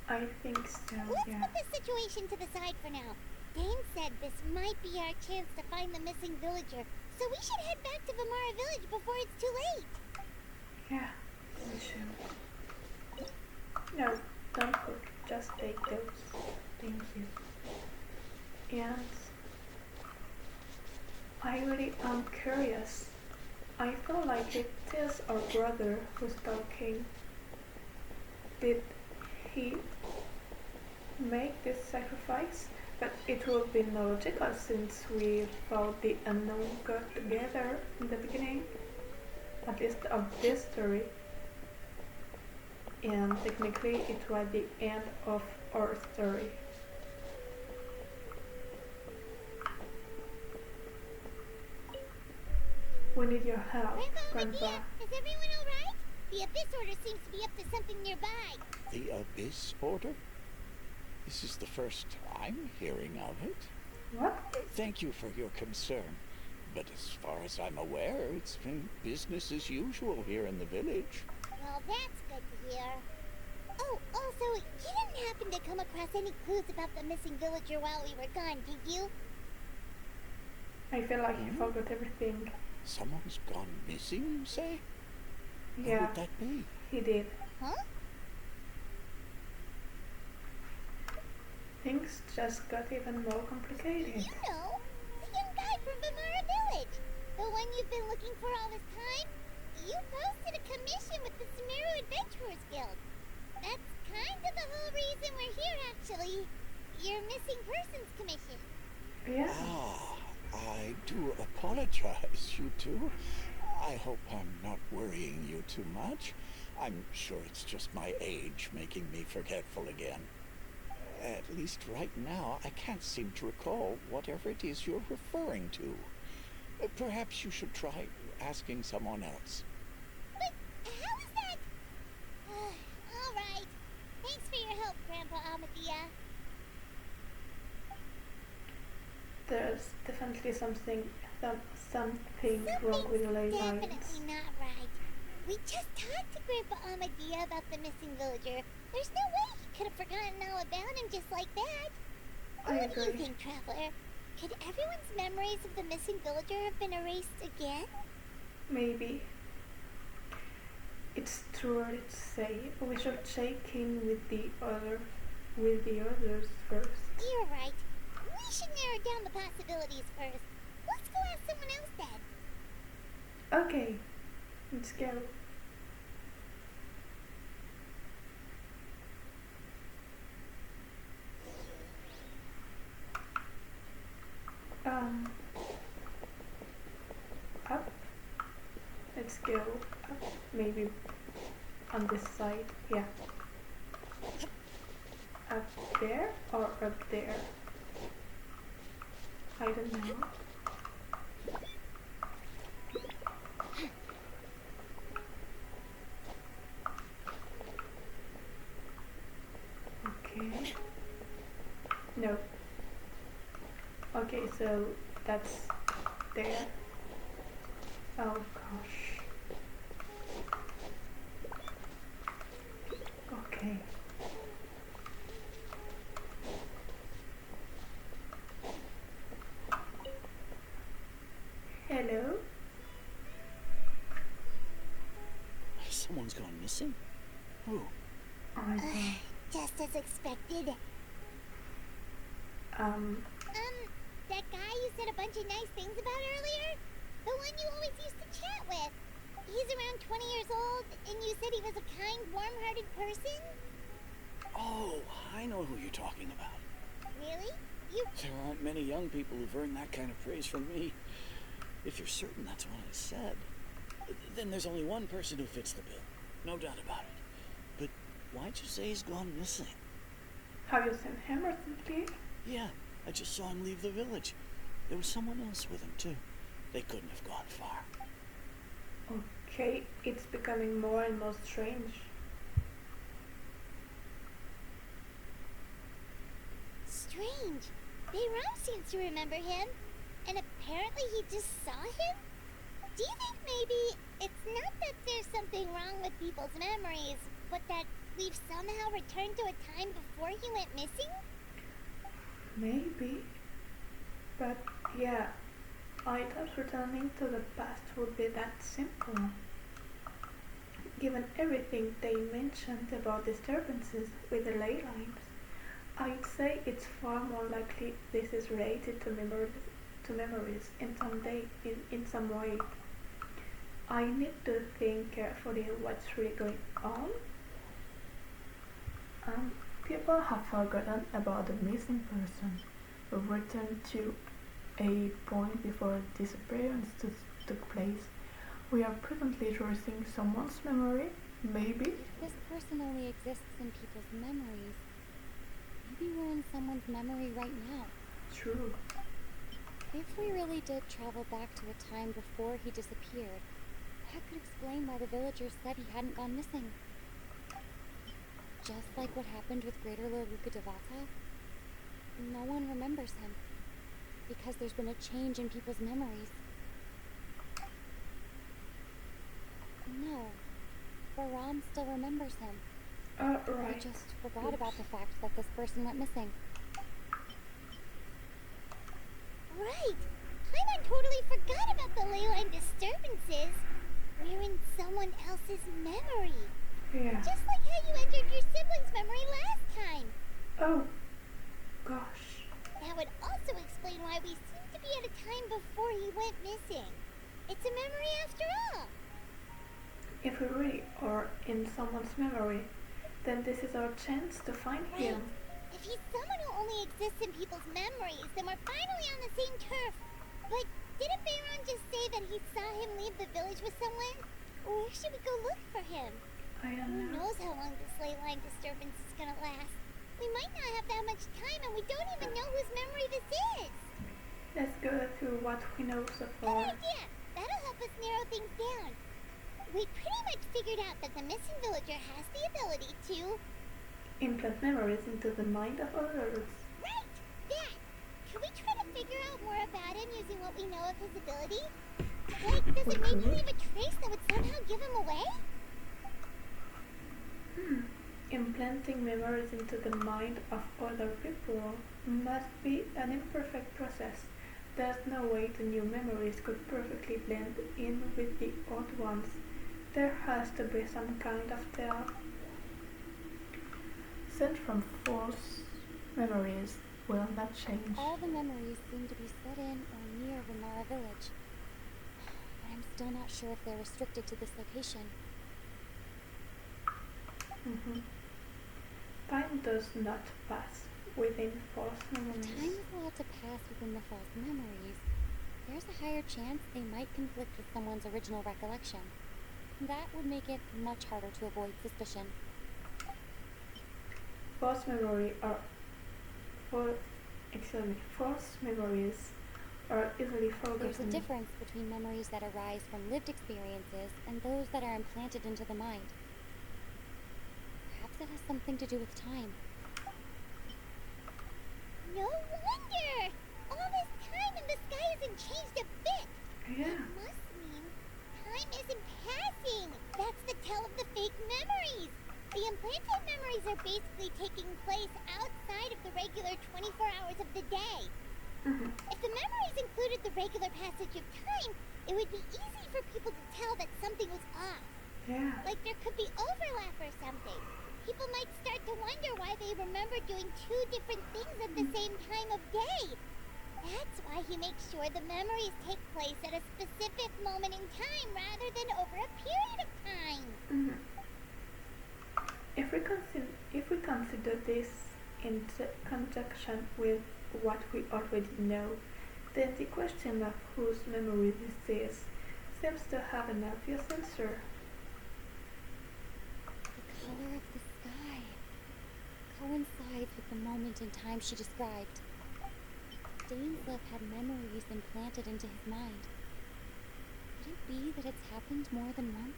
I think so, Let's yeah. put this situation to the side for now. Dane said this might be our chance to find the missing villager, so we should head back to Filmora village before it's too late. Yeah, we should. No, don't cook. Just take those. Thank you. And I really am curious. I feel like it is our brother who's talking. Did he make this sacrifice? But it would be logical since we fought the unknown god together in the beginning, at least of this story. And technically it was the end of our story. We need your help, Grandpa. Grandpa, is everyone alright? The Abyss Order seems to be up to something nearby. The Abyss Order? This is the first I'm hearing of it. What? Thank you for your concern. But as far as I'm aware, it's been business as usual here in the village. Well, that's good to hear. Oh, also, you didn't happen to come across any clues about the missing villager while we were gone, did you? I feel like he forgot everything. Someone's gone missing, you say? Who Yeah, would that be? he did. Huh? Things just got even more complicated. You know, the young guy from Filmora village. The one you've been looking for all this time. You posted a commission with the Sumeru Adventurers Guild. That's kind of the whole reason we're here, actually. Your missing persons commission. Yeah. Ah, I do apologize, you two. I hope I'm not worrying you too much. I'm sure it's just my age making me forgetful again. At least right now, I can't seem to recall whatever it is you're referring to. Perhaps you should try asking someone else. But how is that? All right. Thanks for your help, Grandpa Amadea. There's definitely something wrong with the ley lines. Definitely not right. We just talked to Grandpa Amadea about the missing villager. There's no way he could have forgotten all about him just like that. I What do you agree. think, Traveler? Could everyone's memories of the missing villager have been erased again? Maybe. It's too early to say. We should check in with the others first. You're right. We should narrow down the possibilities first. Let's go ask someone else then. Okay, let's go. Up. Let's go up. Maybe on this side. Yeah. Up there or up there? I don't know. Okay, so that's there. Oh gosh. Okay. Hello? Someone's gone missing? Who? I Just as expected. That guy you said a bunch of nice things about earlier? The one you always used to chat with. He's around 20 years old, and you said he was a kind, warm-hearted person? Oh, I know who you're talking about. Really? There aren't many young people who've earned that kind of praise from me. If you're certain that's what I said, then there's only one person who fits the bill. No doubt about it. But why'd you say he's gone missing? Have you seen him recently? Yeah, I just saw him leave the village. There was someone else with him, too. They couldn't have gone far. Okay, it's becoming more and more strange. Strange. Bayram seems to remember him, and apparently he just saw him? Do you think maybe it's not that there's something wrong with people's memories, but that we've somehow returned to a time before he went missing? Maybe. But yeah, I thought returning to the past would be that simple. Given everything they mentioned about disturbances with the ley lines, I'd say it's far more likely this is related to memories in some way. I need to think carefully what's really going on. People have forgotten about the missing person who returned to a point before disappearance took place. We are presently tracing someone's memory, maybe? This person only exists in people's memories. Maybe we're in someone's memory right now. True. If we really did travel back to a time before he disappeared, that could explain why the villagers said he hadn't gone missing. Just like what happened with Greater Lord Rukkhadevata, no one remembers him, because there's been a change in people's memories. No, Baram still remembers him. Right. He just forgot about the fact that this person went missing. Right! Paimon totally forgot about the ley line disturbances. We're in someone else's memory. Yeah. Just like how you entered your sibling's memory last time. Oh, gosh. That would also explain why we seem to be at a time before he went missing. It's a memory after all. If we really are in someone's memory, then this is our chance to find him. If he's someone who only exists in people's memories, then we're finally on the same turf. But didn't Bayron just say that he saw him leave the village with someone? Where should we go look for him? I don't Who know. knows how long this ley line disturbance is gonna last? We might not have that much time, and we don't even know whose memory this is. Let's go through what we know so Good far. idea. That'll help us narrow things down. We pretty much figured out that the missing villager has the ability to... Implant memories into the mind of others. Right! That! Can we try to figure out more about him using what we know of his ability? Like, does it maybe leave a trace that would somehow give him away? Implanting memories into the mind of other people must be an imperfect process. There's no way the new memories could perfectly blend in with the old ones. There has to be some kind of tell. Sent from false memories will not change. All the memories seem to be set in or near Renara village. But I'm still not sure if they're restricted to this location. Time does not pass within false memories. Time is allowed to pass within the false memories. There's a higher chance they might conflict with someone's original recollection. That would make it much harder to avoid suspicion. False memories are easily forgotten. There's a difference between memories that arise from lived experiences and those that are implanted into the mind. Perhaps it has something to do with time. No wonder! All this Yeah. It must mean time isn't passing. That's the tell of the fake memories. The implanted memories are basically taking place outside of the regular 24 hours of the day. Mhm. If the memories included the regular passage of time, it would be easy for people to tell that something was off. Yeah. Like there could be overlap or something. People might start to wonder why they remember doing two different things at the same time of day. That's why he makes sure the memories take place at a specific moment in time rather than over a period of time. Mhm. If we consider this in conjunction with what we already know, then the question of whose memory this is seems to have an obvious answer. The color of the sky coincides with the moment in time she described. Dainsleif had memories implanted into his mind. Could it be that it's happened more than once?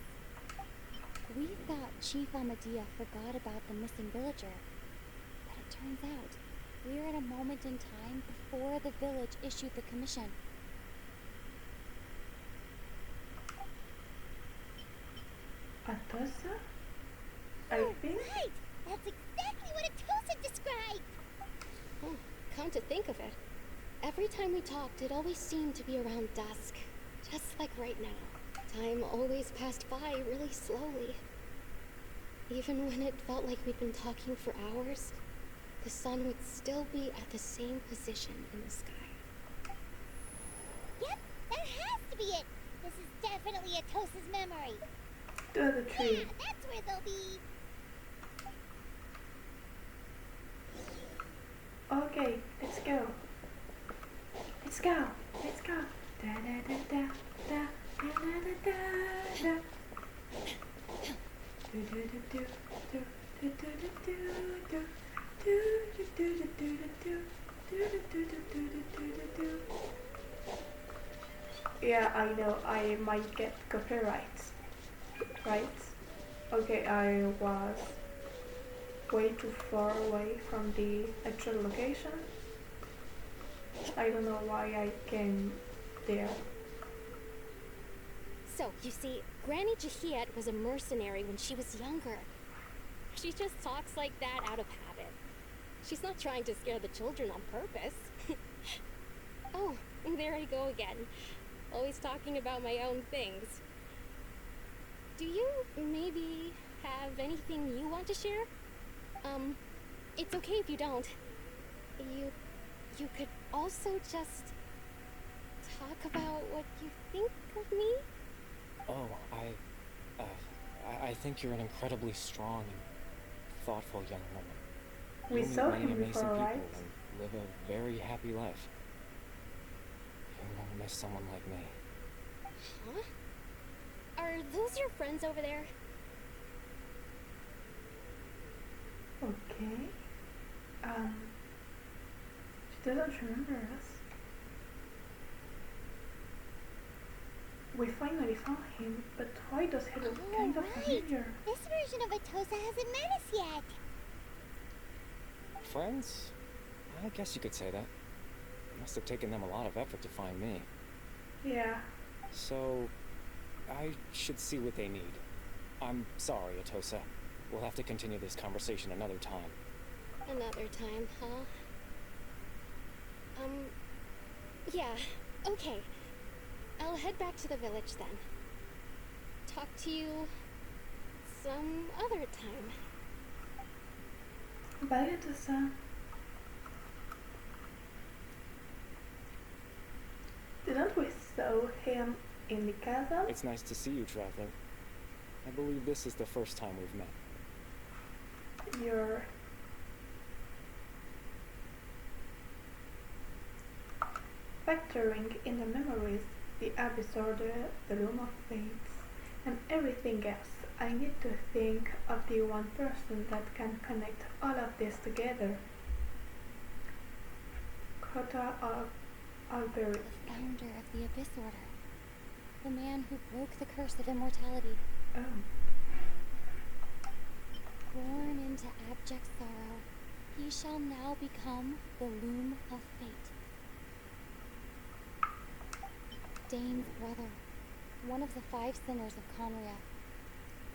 We thought Chief Amadea forgot about the missing villager, but it turns out we're at a moment in time before the village issued the commission. Atosa? I Oh, think? right! That's exactly what Atosa described! Oh, come to think of it, every time we talked, it always seemed to be around dusk. Just like right now. Time always passed by really slowly. Even when it felt like we'd been talking for hours, the sun would still be at the same position in the sky. Yep, that has to be it! This is definitely Atosa's memory. To the tree. Yeah, that's where they'll be. Okay, let's go. Let's go. Let's go. Da da da da da da da da da. Do do do do do do do do do do do do do do do do do. Yeah, I know. I might get copyrights. Right? Okay, I was way too far away from the actual location. I don't know why I came there. So, you see, Granny Jahiet was a mercenary when she was younger. She just talks like that out of habit. She's not trying to scare the children on purpose. Oh, there I go again. Always talking about my own things. Do you maybe have anything you want to share? It's okay if you don't. You could also just talk about what you think of me? Oh, I think you're an incredibly strong and thoughtful young woman. We You'll meet saw many him amazing before, people right? and live a very happy life. You won't miss someone like me. Huh? Are those your friends over there? Okay. She doesn't remember us. We finally found him, but why does he look kind of right. familiar? This version of Atosa hasn't met us yet. Friends? I guess you could say that. Must have taken them a lot of effort to find me. Yeah. So, I should see what they need. I'm sorry, Atosa. We'll have to continue this conversation another time. Another time, huh? Yeah, okay. I'll head back to the village then. Talk to you some other time. Bye, Atosa. Didn't we saw him in the castle? It's nice to see you, traveler. I believe this is the first time we've met. You're... Factoring in the memories, the abyss order, the loom of fates, and everything else, I need to think of the one person that can connect all of this together. Kota Alberi. The founder of the Abyss Order. The man who broke the curse of immortality. Oh. Born into abject sorrow, he shall now become the loom of fate. Dane's brother. One of the 5 sinners of Conria.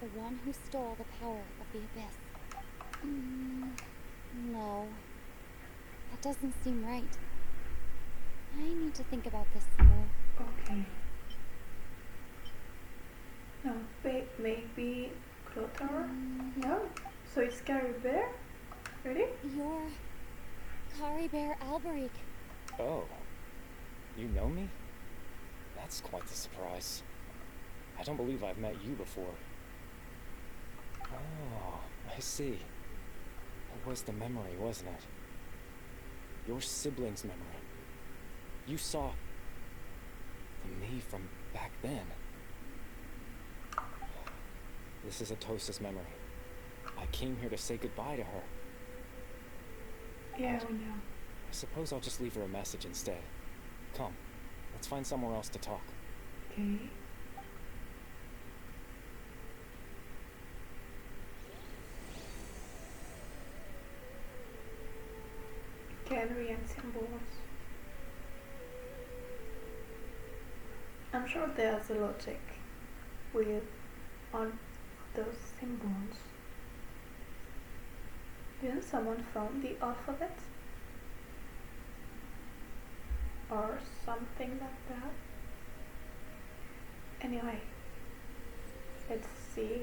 The one who stole the power of the Abyss. No. That doesn't seem right. I need to think about this some more. Okay. No, maybe Clothar? No? So it's Gary Bear? Ready? You're... Kari Bear Alberic. Oh. You know me? That's quite the surprise. I don't believe I've met you before. Oh, I see. It was the memory, wasn't it? Your sibling's memory. You saw... the me from back then. This is Atosa's memory. I came here to say goodbye to her. Yeah, we know. I suppose I'll just leave her a message instead. Come, let's find somewhere else to talk. Okay. Gallery and symbols. I'm sure there's a logic with on those symbols. Didn't someone found the alphabet? Or something like that? Anyway, let's see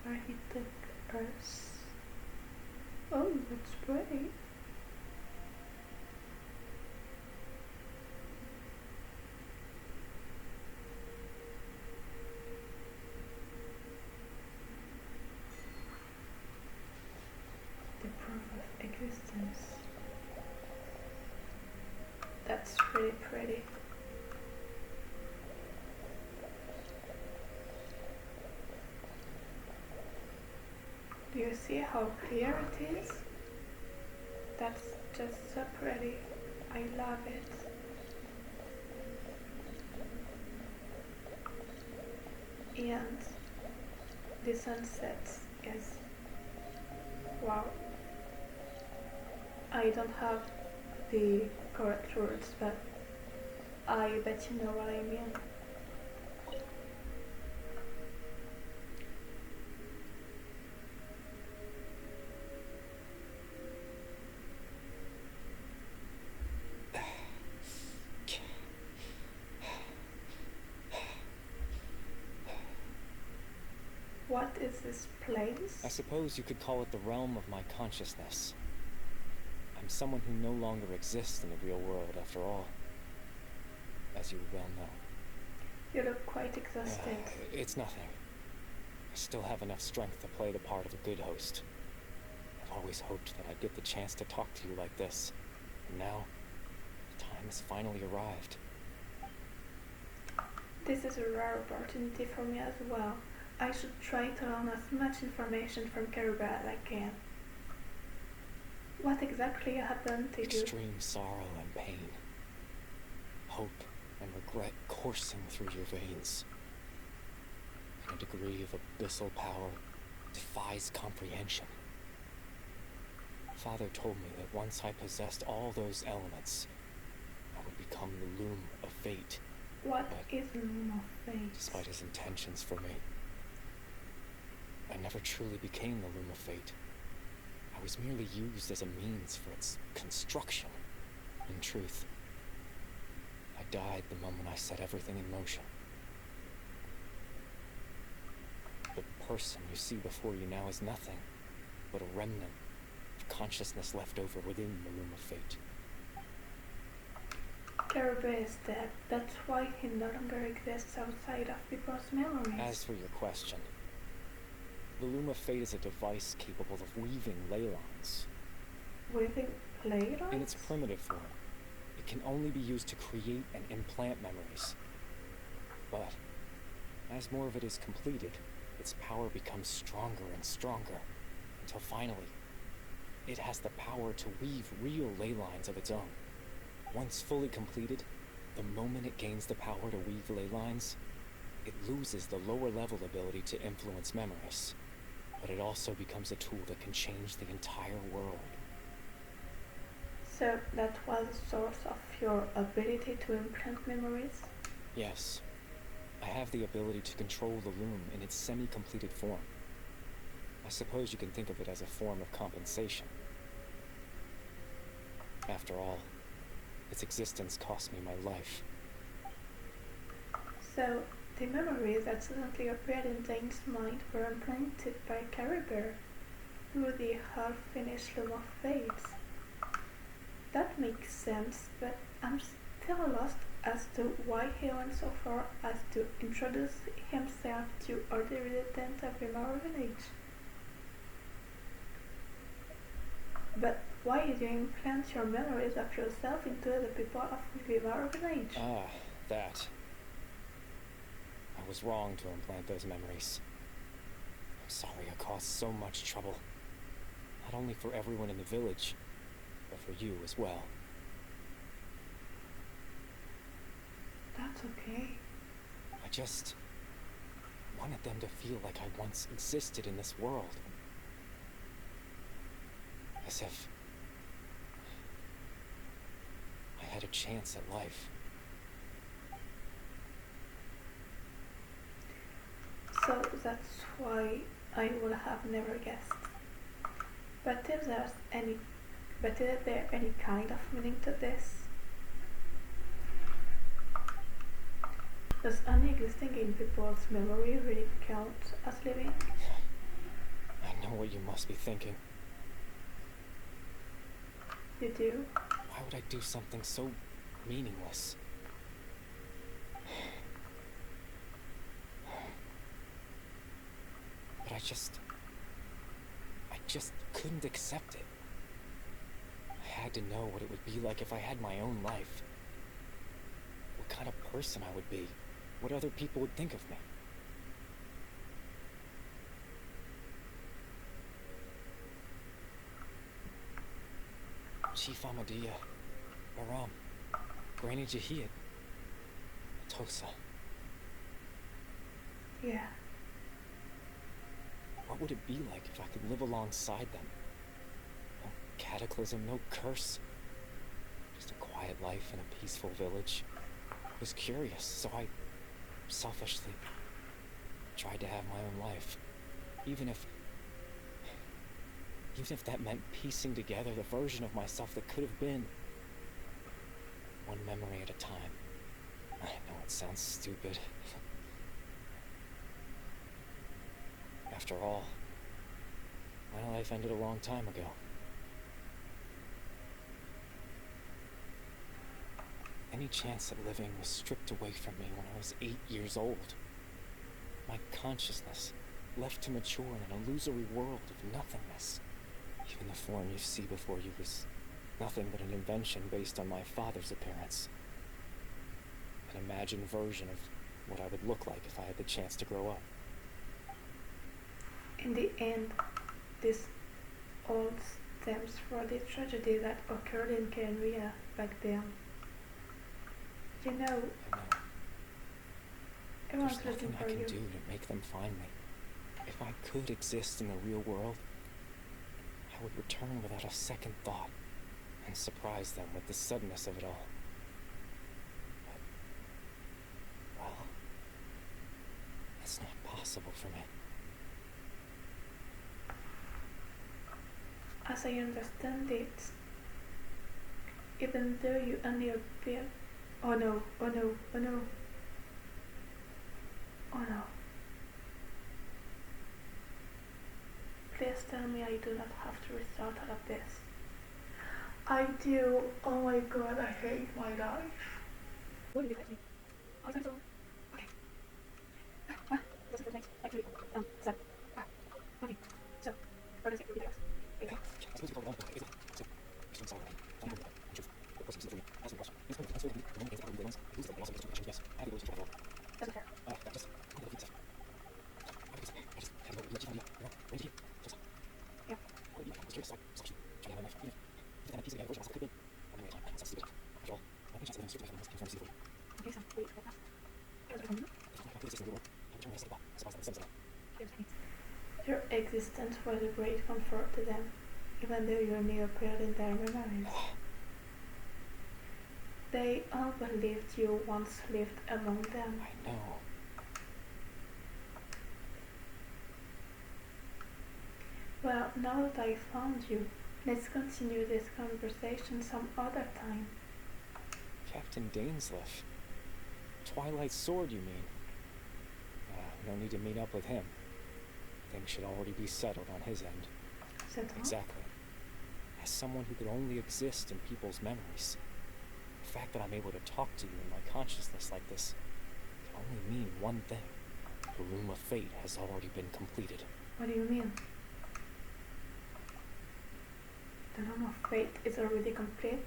where he took us. Oh, that's pretty. The proof of existence. That's really pretty. Do you see how clear it is? That's just so pretty. I love it. And the sunset is wow. I don't have the correct words, but I bet you know what I mean. What is this place? I suppose you could call it the realm of my consciousness. I'm someone who no longer exists in the real world, after all. As you well know. You look quite exhausted. It's nothing. I still have enough strength to play the part of a good host. I've always hoped that I'd get the chance to talk to you like this. And now, the time has finally arrived. This is a rare opportunity for me as well. I should try to learn as much information from Caribou as I can. What exactly happened to you? Extreme sorrow and pain. Hope and regret coursing through your veins. And a degree of abyssal power defies comprehension. Father told me that once I possessed all those elements, I would become the loom of fate. What is the loom of fate? Despite his intentions for me, I never truly became the loom of fate. I was merely used as a means for its construction. In truth, I died the moment I set everything in motion. The person you see before you now is nothing but a remnant of consciousness left over within the loom of fate. Caribou is dead. That's why he no longer exists outside of people's memories. As for your question, the loom of fate is a device capable of weaving ley lines. Weaving ley lines? In its primitive form, it can only be used to create and implant memories. But as more of it is completed, its power becomes stronger and stronger, until finally, it has the power to weave real ley lines of its own. Once fully completed, the moment it gains the power to weave ley lines, it loses the lower level ability to influence memories. But it also becomes a tool that can change the entire world. So that was the source of your ability to implant memories? Yes. I have the ability to control the loom in its semi-completed form. I suppose you can think of it as a form of compensation. After all, its existence cost me my life. So, the memories that suddenly appeared in Jane's mind were implanted by Caribou through the half-finished Loom of Fates. That makes sense, but I'm still lost as to why he went so far as to introduce himself to all the residents of Filmora village. But why did you implant your memories of yourself into the people of Filmora village? Ah, that. I was wrong to implant those memories. I'm sorry I caused so much trouble. Not only for everyone in the village, but for you as well. That's okay. I just wanted them to feel like I once existed in this world. As if I had a chance at life. So that's why I would have never guessed. But is there any kind of meaning to this? Does only existing in people's memory really count as living? I know what you must be thinking. You do? Why would I do something so meaningless? But I just couldn't accept it. I had to know what it would be like if I had my own life. What kind of person I would be. What other people would think of me. Chief Amadia, Baram, Granny Jahid, Tosa. Yeah. What would it be like if I could live alongside them? No cataclysm, no curse. Just a quiet life in a peaceful village. I was curious, so I selfishly tried to have my own life. Even if that meant piecing together the version of myself that could have been. One memory at a time. I know it sounds stupid. After all, my life ended a long time ago. Any chance at living was stripped away from me when I was 8 years old. My consciousness left to mature in an illusory world of nothingness. Even the form you see before you was nothing but an invention based on my father's appearance. An imagined version of what I would look like if I had the chance to grow up. In the end, this all stems from the tragedy that occurred in Kenya back then. You know, I know. everyone's There's looking nothing for I can you. do to make them find me. If I could exist in the real world, I would return without a second thought and surprise them with the suddenness of it all. But, well, that's not possible for me. As I understand it, even though you only appear. Oh no, oh no, oh no. Oh no. Please tell me I do not have to restart all of this. I do. Oh my god, I hate my life. What did you me? Oh, I'm so. Okay. That's it for tonight. Actually, so. Okay. So, for the sake of videos. Okay. Doesn't care. Yeah. Okay, so wait, what now? Your existence was a great comfort to them, even though you only appeared in their memories. They all believed you once lived among them. I know. Well, now that I found you, let's continue this conversation some other time. Captain Dainsleif. Twilight Sword, you mean? No need to meet up with him. Things should already be settled on his end. Settled? Exactly. As someone who could only exist in people's memories, the fact that I'm able to talk to you in my consciousness like this can only mean one thing. The Loom of Fate has already been completed. What do you mean? The Loom of Fate is already complete?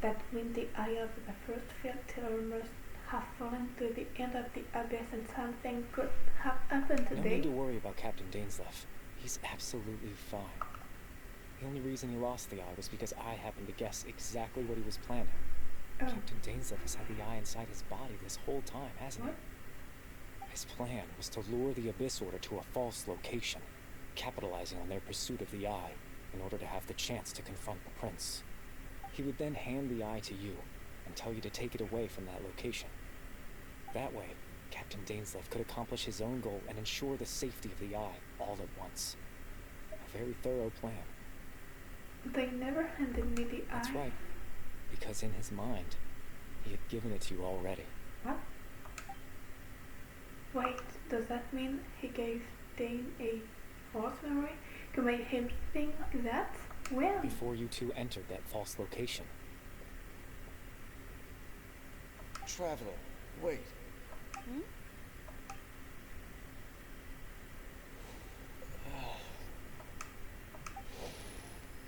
That means the eye of the first field teller must have fallen to the end of the abyss and something could have happened today? No need to worry about Captain Dainsleif. He's absolutely fine. The only reason he lost the eye was because I happened to guess exactly what he was planning. Oh. Captain Dainsleif has had the eye inside his body this whole time, hasn't What? he? His plan was to lure the Abyss Order to a false location, capitalizing on their pursuit of the eye in order to have the chance to confront the prince. He would then hand the eye to you and tell you to take it away from that location. That way, Captain Dainsleif could accomplish his own goal and ensure the safety of the eye all at once. A very thorough plan. They never handed me the eye. That's right, because in his mind, he had given it to you already. What? Wait, does that mean he gave Dane a false memory to make him think that? When? Before you two entered that false location. Traveler, wait.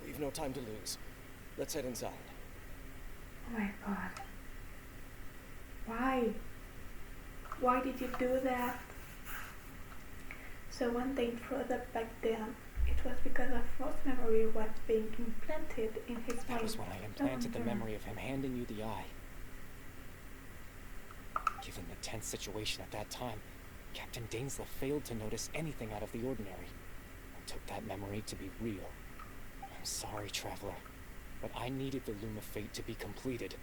We've no time to lose. Let's head inside. Oh my god. Why? Why did you do that? So one thing further back then, it was because a false memory was being implanted in his mind. That was when I implanted the no. memory of him handing you the eye. Given the tense situation at that time, Captain Dainsleif failed to notice anything out of the ordinary, and took that memory to be real. I'm sorry, Traveler, but I needed the Loom of Fate to be completed.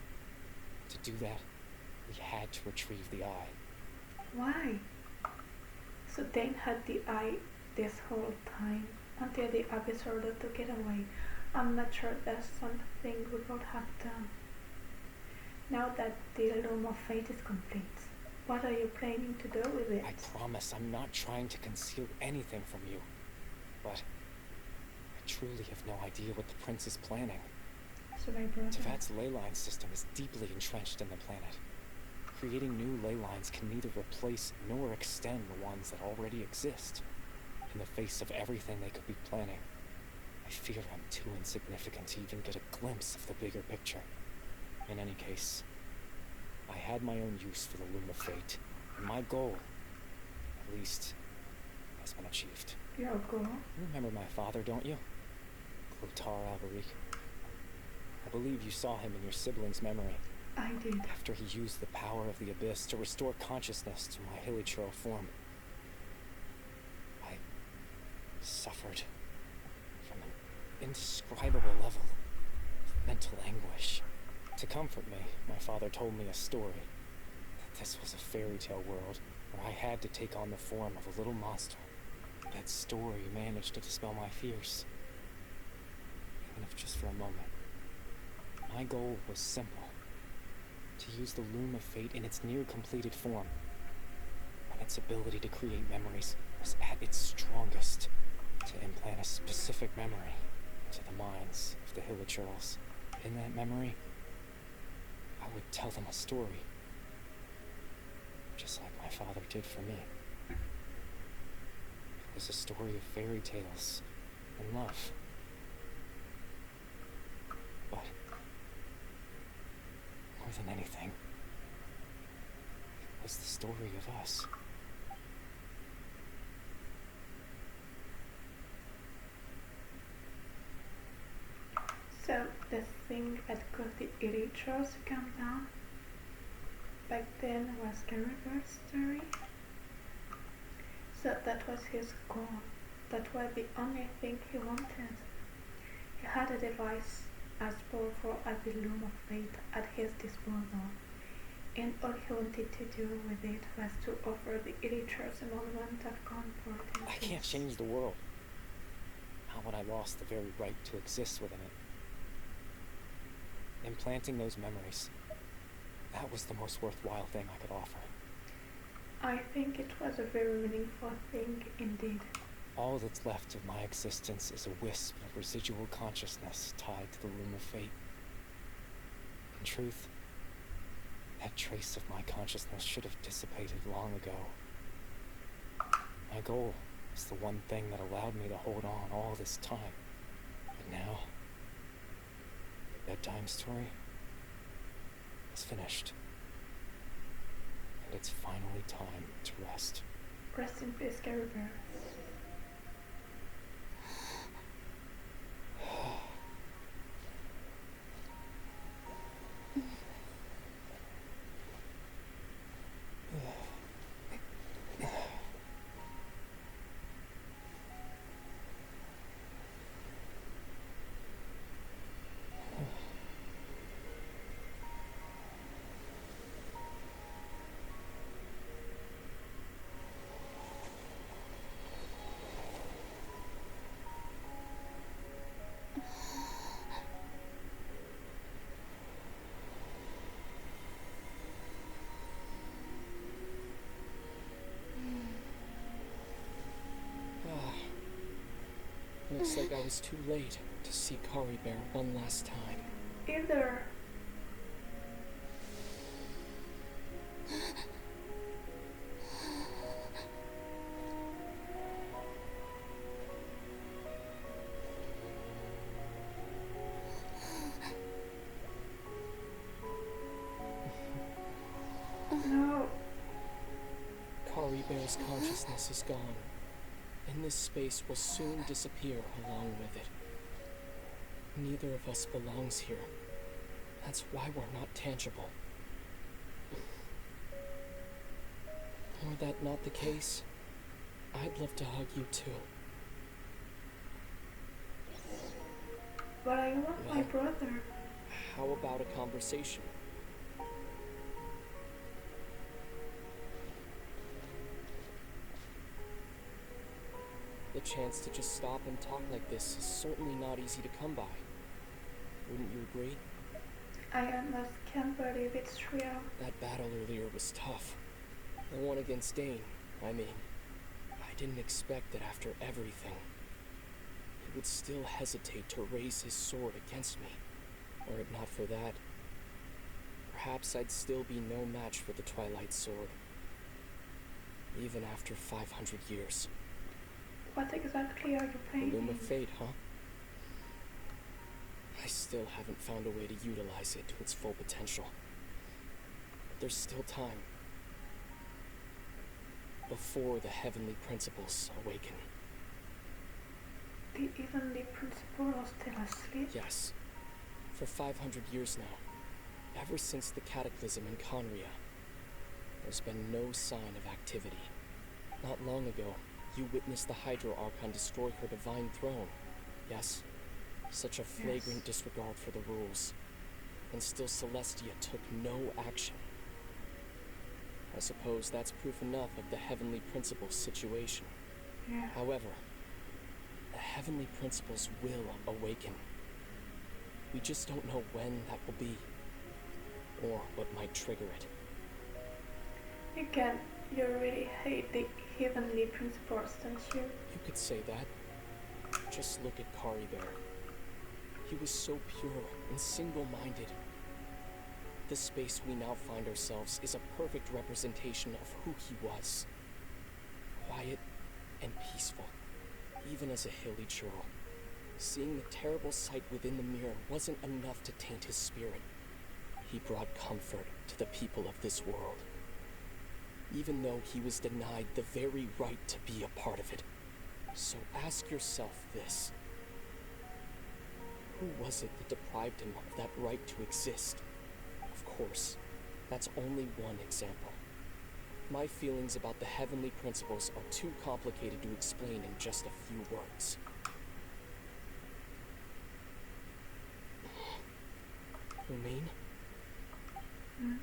To do that, we had to retrieve the eye. Why? So Dane had the eye this whole time, until the Abyss Order took it away. I'm not sure that's something we could have done. Now that the Loom of Fate is complete, what are you planning to do with it? I promise I'm not trying to conceal anything from you, but I truly have no idea what the prince is planning. So my brother... Tevat's ley line system is deeply entrenched in the planet. Creating new ley lines can neither replace nor extend the ones that already exist. In the face of everything they could be planning, I fear I'm too insignificant to even get a glimpse of the bigger picture. In any case, I had my own use for the Loom of Fate, and my goal, at least, has been achieved. Your goal? You remember my father, don't you? Clotar Alberich. I believe you saw him in your sibling's memory. I did. After he used the power of the Abyss to restore consciousness to my hilichurl form, I suffered from an indescribable level of mental anguish. To comfort me, my father told me a story. That this was a fairy tale world where I had to take on the form of a little monster. That story managed to dispel my fears, even if just for a moment. My goal was simple. To use the Loom of Fate in its near-completed form, when its ability to create memories was at its strongest, to implant a specific memory into the minds of the hilichurls. In that memory, I would tell them a story, just like my father did for me. It was a story of fairy tales and love. But more than anything, it was the story of us. So the thing that caused the hilichurls to come down back then was Garibal's story. So that was his goal. That was the only thing he wanted. He had a device as powerful as the loom of fate at his disposal, and all he wanted to do with it was to offer the illiterates a moment of comfort and I peace. can't change the world. Not when I lost the very right to exist within it. Implanting those memories, that was the most worthwhile thing I could offer. I think it was a very meaningful thing indeed. All that's left of my existence is a wisp of residual consciousness tied to the loom of fate. In truth, that trace of my consciousness should have dissipated long ago. My goal was the one thing that allowed me to hold on all this time. But now, the bedtime story is finished. And it's finally time to rest. Rest in peace, Carrie Bear. Looks like I was too late to see Kari Bear one last time. Either. No. Kari Bear's consciousness is gone, and this space will soon disappear along with it. Neither of us belongs here. That's why we're not tangible. Were that not the case, I'd love to hug you too. But I want my brother. How about a conversation? The chance to just stop and talk like this is certainly not easy to come by. Wouldn't you agree? I almost can't believe it's real. That battle earlier was tough. The one against Dane, I mean. I didn't expect that after everything, he would still hesitate to raise his sword against me. Were it not for that, perhaps I'd still be no match for the Twilight Sword. Even after 500 years. What exactly are you playing? The Loom of Fate, huh? I still haven't found a way to utilize it to its full potential. But there's still time. Before the heavenly principles awaken. The heavenly principle are still asleep? Yes. For 500 years now, ever since the cataclysm in Conria, there's been no sign of activity. Not long ago, you witnessed the Hydro Archon destroy her divine throne. Yes? Such a flagrant disregard for the rules. And still Celestia took no action. I suppose that's proof enough of the Heavenly Principles situation. Yeah. However, the Heavenly Principles will awaken. We just don't know when that will be, or what might trigger it. You really hate the heavenly principles, don't you? You could say that. Just look at Kari Bear. He was so pure and single-minded. The space we now find ourselves is a perfect representation of who he was. Quiet and peaceful, even as a hilly churl. Seeing the terrible sight within the mirror wasn't enough to taint his spirit. He brought comfort to the people of this world. Even though he was denied the very right to be a part of it. So ask yourself this. Who was it that deprived him of that right to exist? Of course, that's only one example. My feelings about the heavenly principles are too complicated to explain in just a few words. Lumine? Hmm?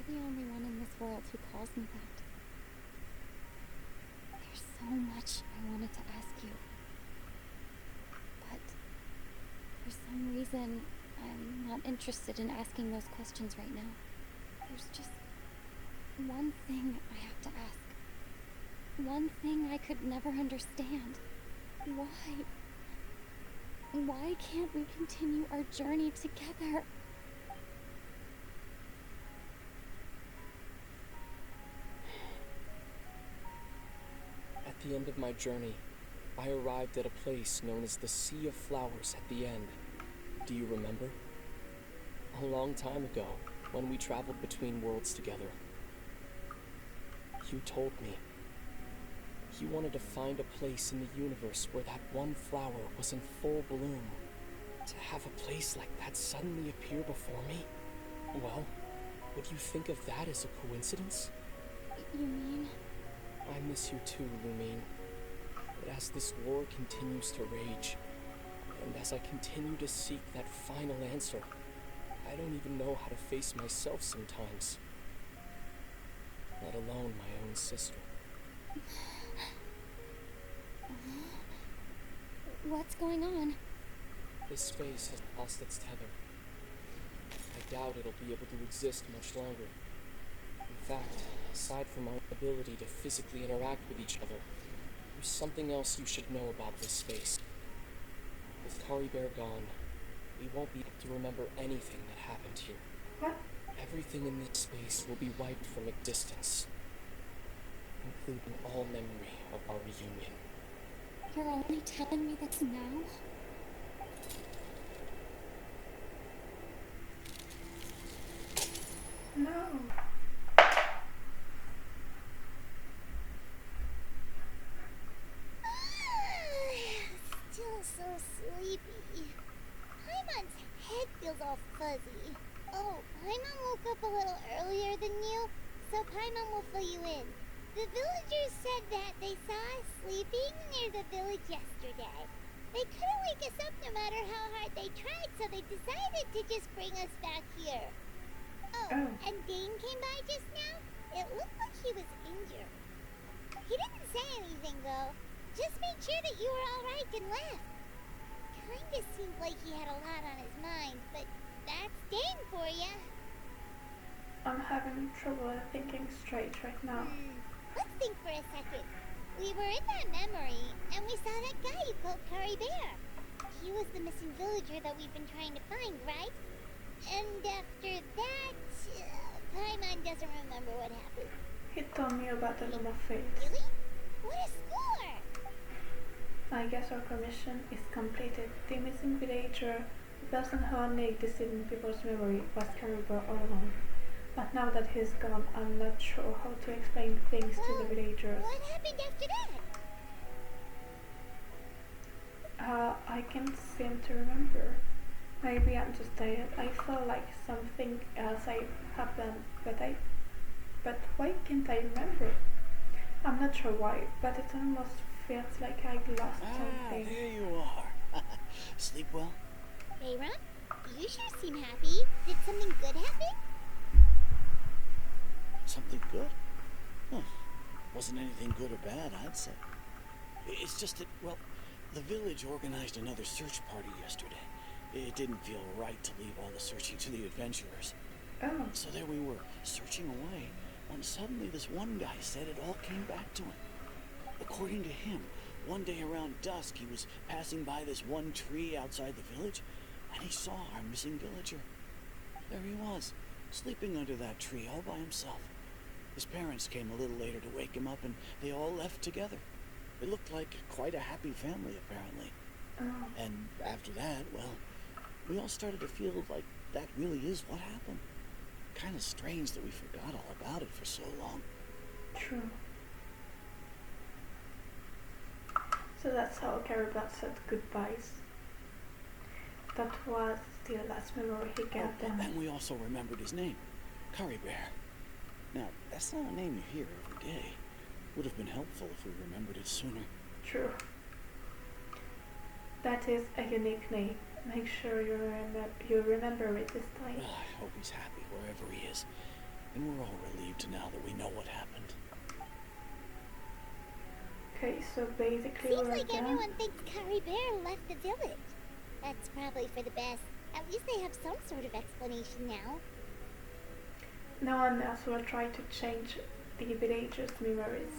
You're the only one in this world who calls me that. There's so much I wanted to ask you. But for some reason, I'm not interested in asking those questions right now. There's just one thing I have to ask. One thing I could never understand. Why? Why can't we continue our journey together? At the end of my journey, I arrived at a place known as the Sea of Flowers at the end. Do you remember? A long time ago, when we traveled between worlds together. You told me. You wanted to find a place in the universe where that one flower was in full bloom. To have a place like that suddenly appear before me? Well, would you think of that as a coincidence? You mean? I miss you too, Lumine. But as this war continues to rage, and as I continue to seek that final answer, I don't even know how to face myself sometimes. Let alone my own sister. What's going on? This space has lost its tether. I doubt it'll be able to exist much longer. In fact, aside from our ability to physically interact with each other, there's something else you should know about this space. With Kari Bear gone, we won't be able to remember anything that happened here. What? Everything in this space will be wiped from existence, including all memory of our reunion. You're only telling me this now? No. Still so sleepy. Paimon's head feels all fuzzy. Oh, Paimon woke up a little earlier than you, so Paimon will fill you in. The villagers said that they saw us sleeping near the village yesterday. They couldn't wake us up no matter how hard they tried, so they decided to just bring us back here. Oh, and Dane came by just now. It looked like he was injured. He didn't say anything, though. Just made sure that you were all right and left. Kinda seemed like he had a lot on his mind, but that's Dane for ya. I'm having trouble thinking straight right now. Let's think for a second. We were in that memory, and we saw that guy you called Kari Bear. He was the missing villager that we've been trying to find, right? And after that, Paimon doesn't remember what happened. He told me about the Luma face. Really? What a score! I guess our commission is completed. The missing villager, the person who only existed in people's memory, was Caribou all along. But now that he's gone, I'm not sure how to explain things to the villagers. What happened after that? I can't seem to remember. Maybe I'm just tired. I felt like something else happened, but why can't I remember? I'm not sure why, but it almost feels like I lost something. There you are. Sleep well? Hey, Ron? You sure seem happy. Did something good happen? Something good? Huh. Wasn't anything good or bad, I'd say. It's just that, well, the village organized another search party yesterday. It didn't feel right to leave all the searching to the adventurers. Oh. So there we were, searching away, when suddenly this one guy said it all came back to him. According to him, one day around dusk he was passing by this one tree outside the village, and he saw our missing villager. There he was, sleeping under that tree all by himself. His parents came a little later to wake him up, and they all left together. It looked like quite a happy family, apparently. Oh. And after that, well, we all started to feel like that really is what happened. Kind of strange that we forgot all about it for so long. True. So that's how Caribou said goodbyes. That was the last memory he gave them. And we also remembered his name, Kari Bear. Now, that's not a name you hear every day. Would have been helpful if we remembered it sooner. True. That is a unique name. Make sure you remember it this time. I hope he's happy wherever he is. And we're all relieved now that we know what happened. Okay, so basically Seems we're like done. everyone thinks Caribert left the village. That's probably for the best. At least they have some sort of explanation now. No one else will try to change the villagers' memories.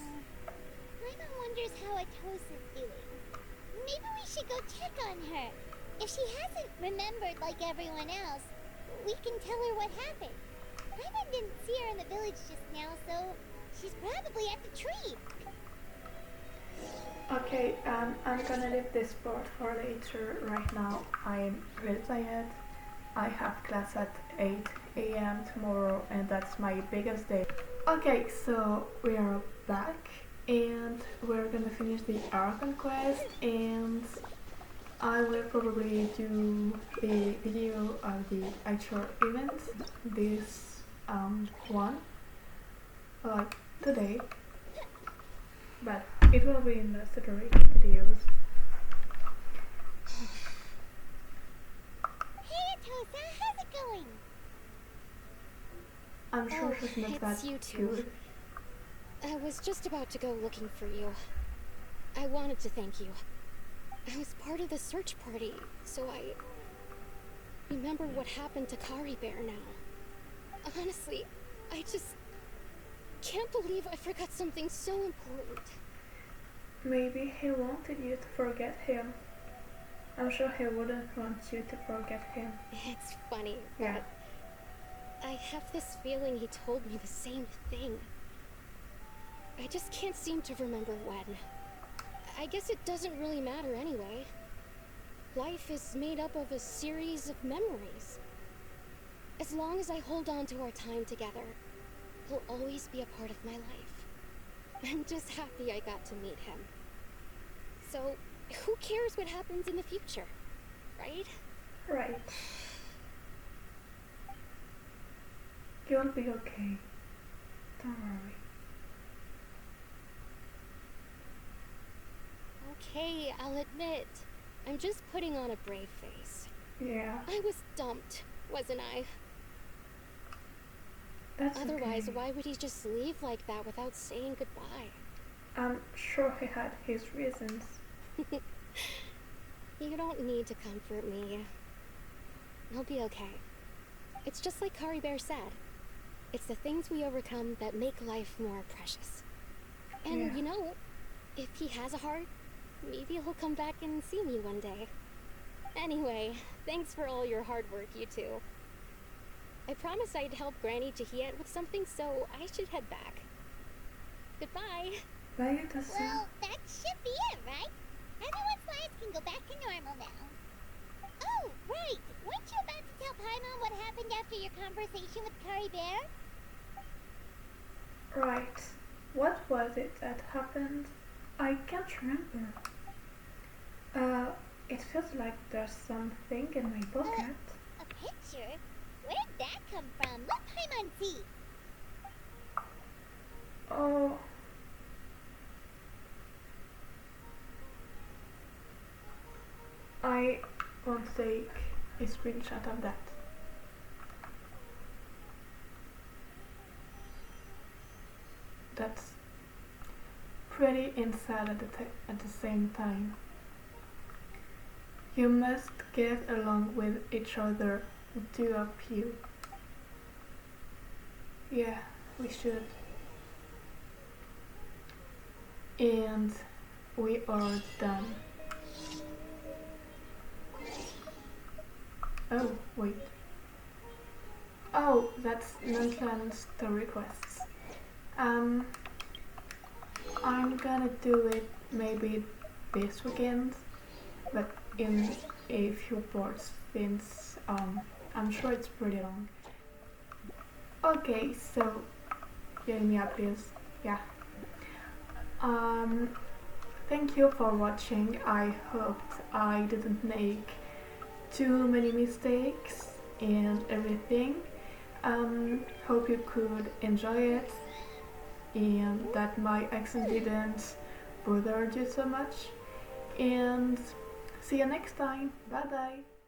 Paimon wonders how Atos is doing. Maybe we should go check on her. If she hasn't remembered like everyone else, we can tell her what happened. Paimon didn't see her in the village just now, so she's probably at the tree. Okay, I'm gonna leave this part for later. Right now, I'm really tired. I have class at 8 a.m. tomorrow, and that's my biggest day. Okay, so we are back, and we're gonna finish the Archon quest, and I will probably do the video of the actual event, this one, like today, but it will be in the separate videos. Hey Atosa, how's it going? I'm sure she's not it's that you two. good. I was just about to go looking for you. I wanted to thank you. I was part of the search party, so I remember what happened to Caribert now. Honestly, I just can't believe I forgot something so important. Maybe he wanted you to forget him. I'm sure he wouldn't want you to forget him. It's funny, Yeah. but I have this feeling he told me the same thing. I just can't seem to remember when. I guess it doesn't really matter anyway. Life is made up of a series of memories. As long as I hold on to our time together, he'll always be a part of my life. I'm just happy I got to meet him. So, who cares what happens in the future, right? Right. You'll be okay. Don't worry. Okay, I'll admit. I'm just putting on a brave face. Yeah, I was dumped, wasn't I? that's Otherwise, okay. why would he just leave like that without saying goodbye? I'm sure he had his reasons. You don't need to comfort me. I'll be okay. It's just like Caribert said. It's the things we overcome that make life more precious. And Yeah. you know, if he has a heart, maybe he'll come back and see me one day. Anyway, thanks for all your hard work, you two. I promised I'd help Granny Jahiet with something, so I should head back. Goodbye. Bye, Atosa. Well, that should be it, right? Everyone's lives can go back to normal now. Oh, right. Weren't you about to tell Paimon what happened after your conversation with Caribert? Right. What was it that happened? I can't remember. It feels like there's something in my pocket. A picture? Where'd that come from? Let Paimon see. Oh. I won't take a screenshot of that. That's pretty and sad at the same time. You must get along with each other, the two of you. Yeah, we should. And we are done. Oh, wait. Oh, that's non-planned story quests. I'm gonna do it maybe this weekend, but in a few parts since I'm sure it's pretty long. Okay, so hear me out, please. Yeah. Thank you for watching. I hoped I didn't make too many mistakes and everything. Hope you could enjoy it. and that my accent didn't bother you so much. And see you next time. Bye bye.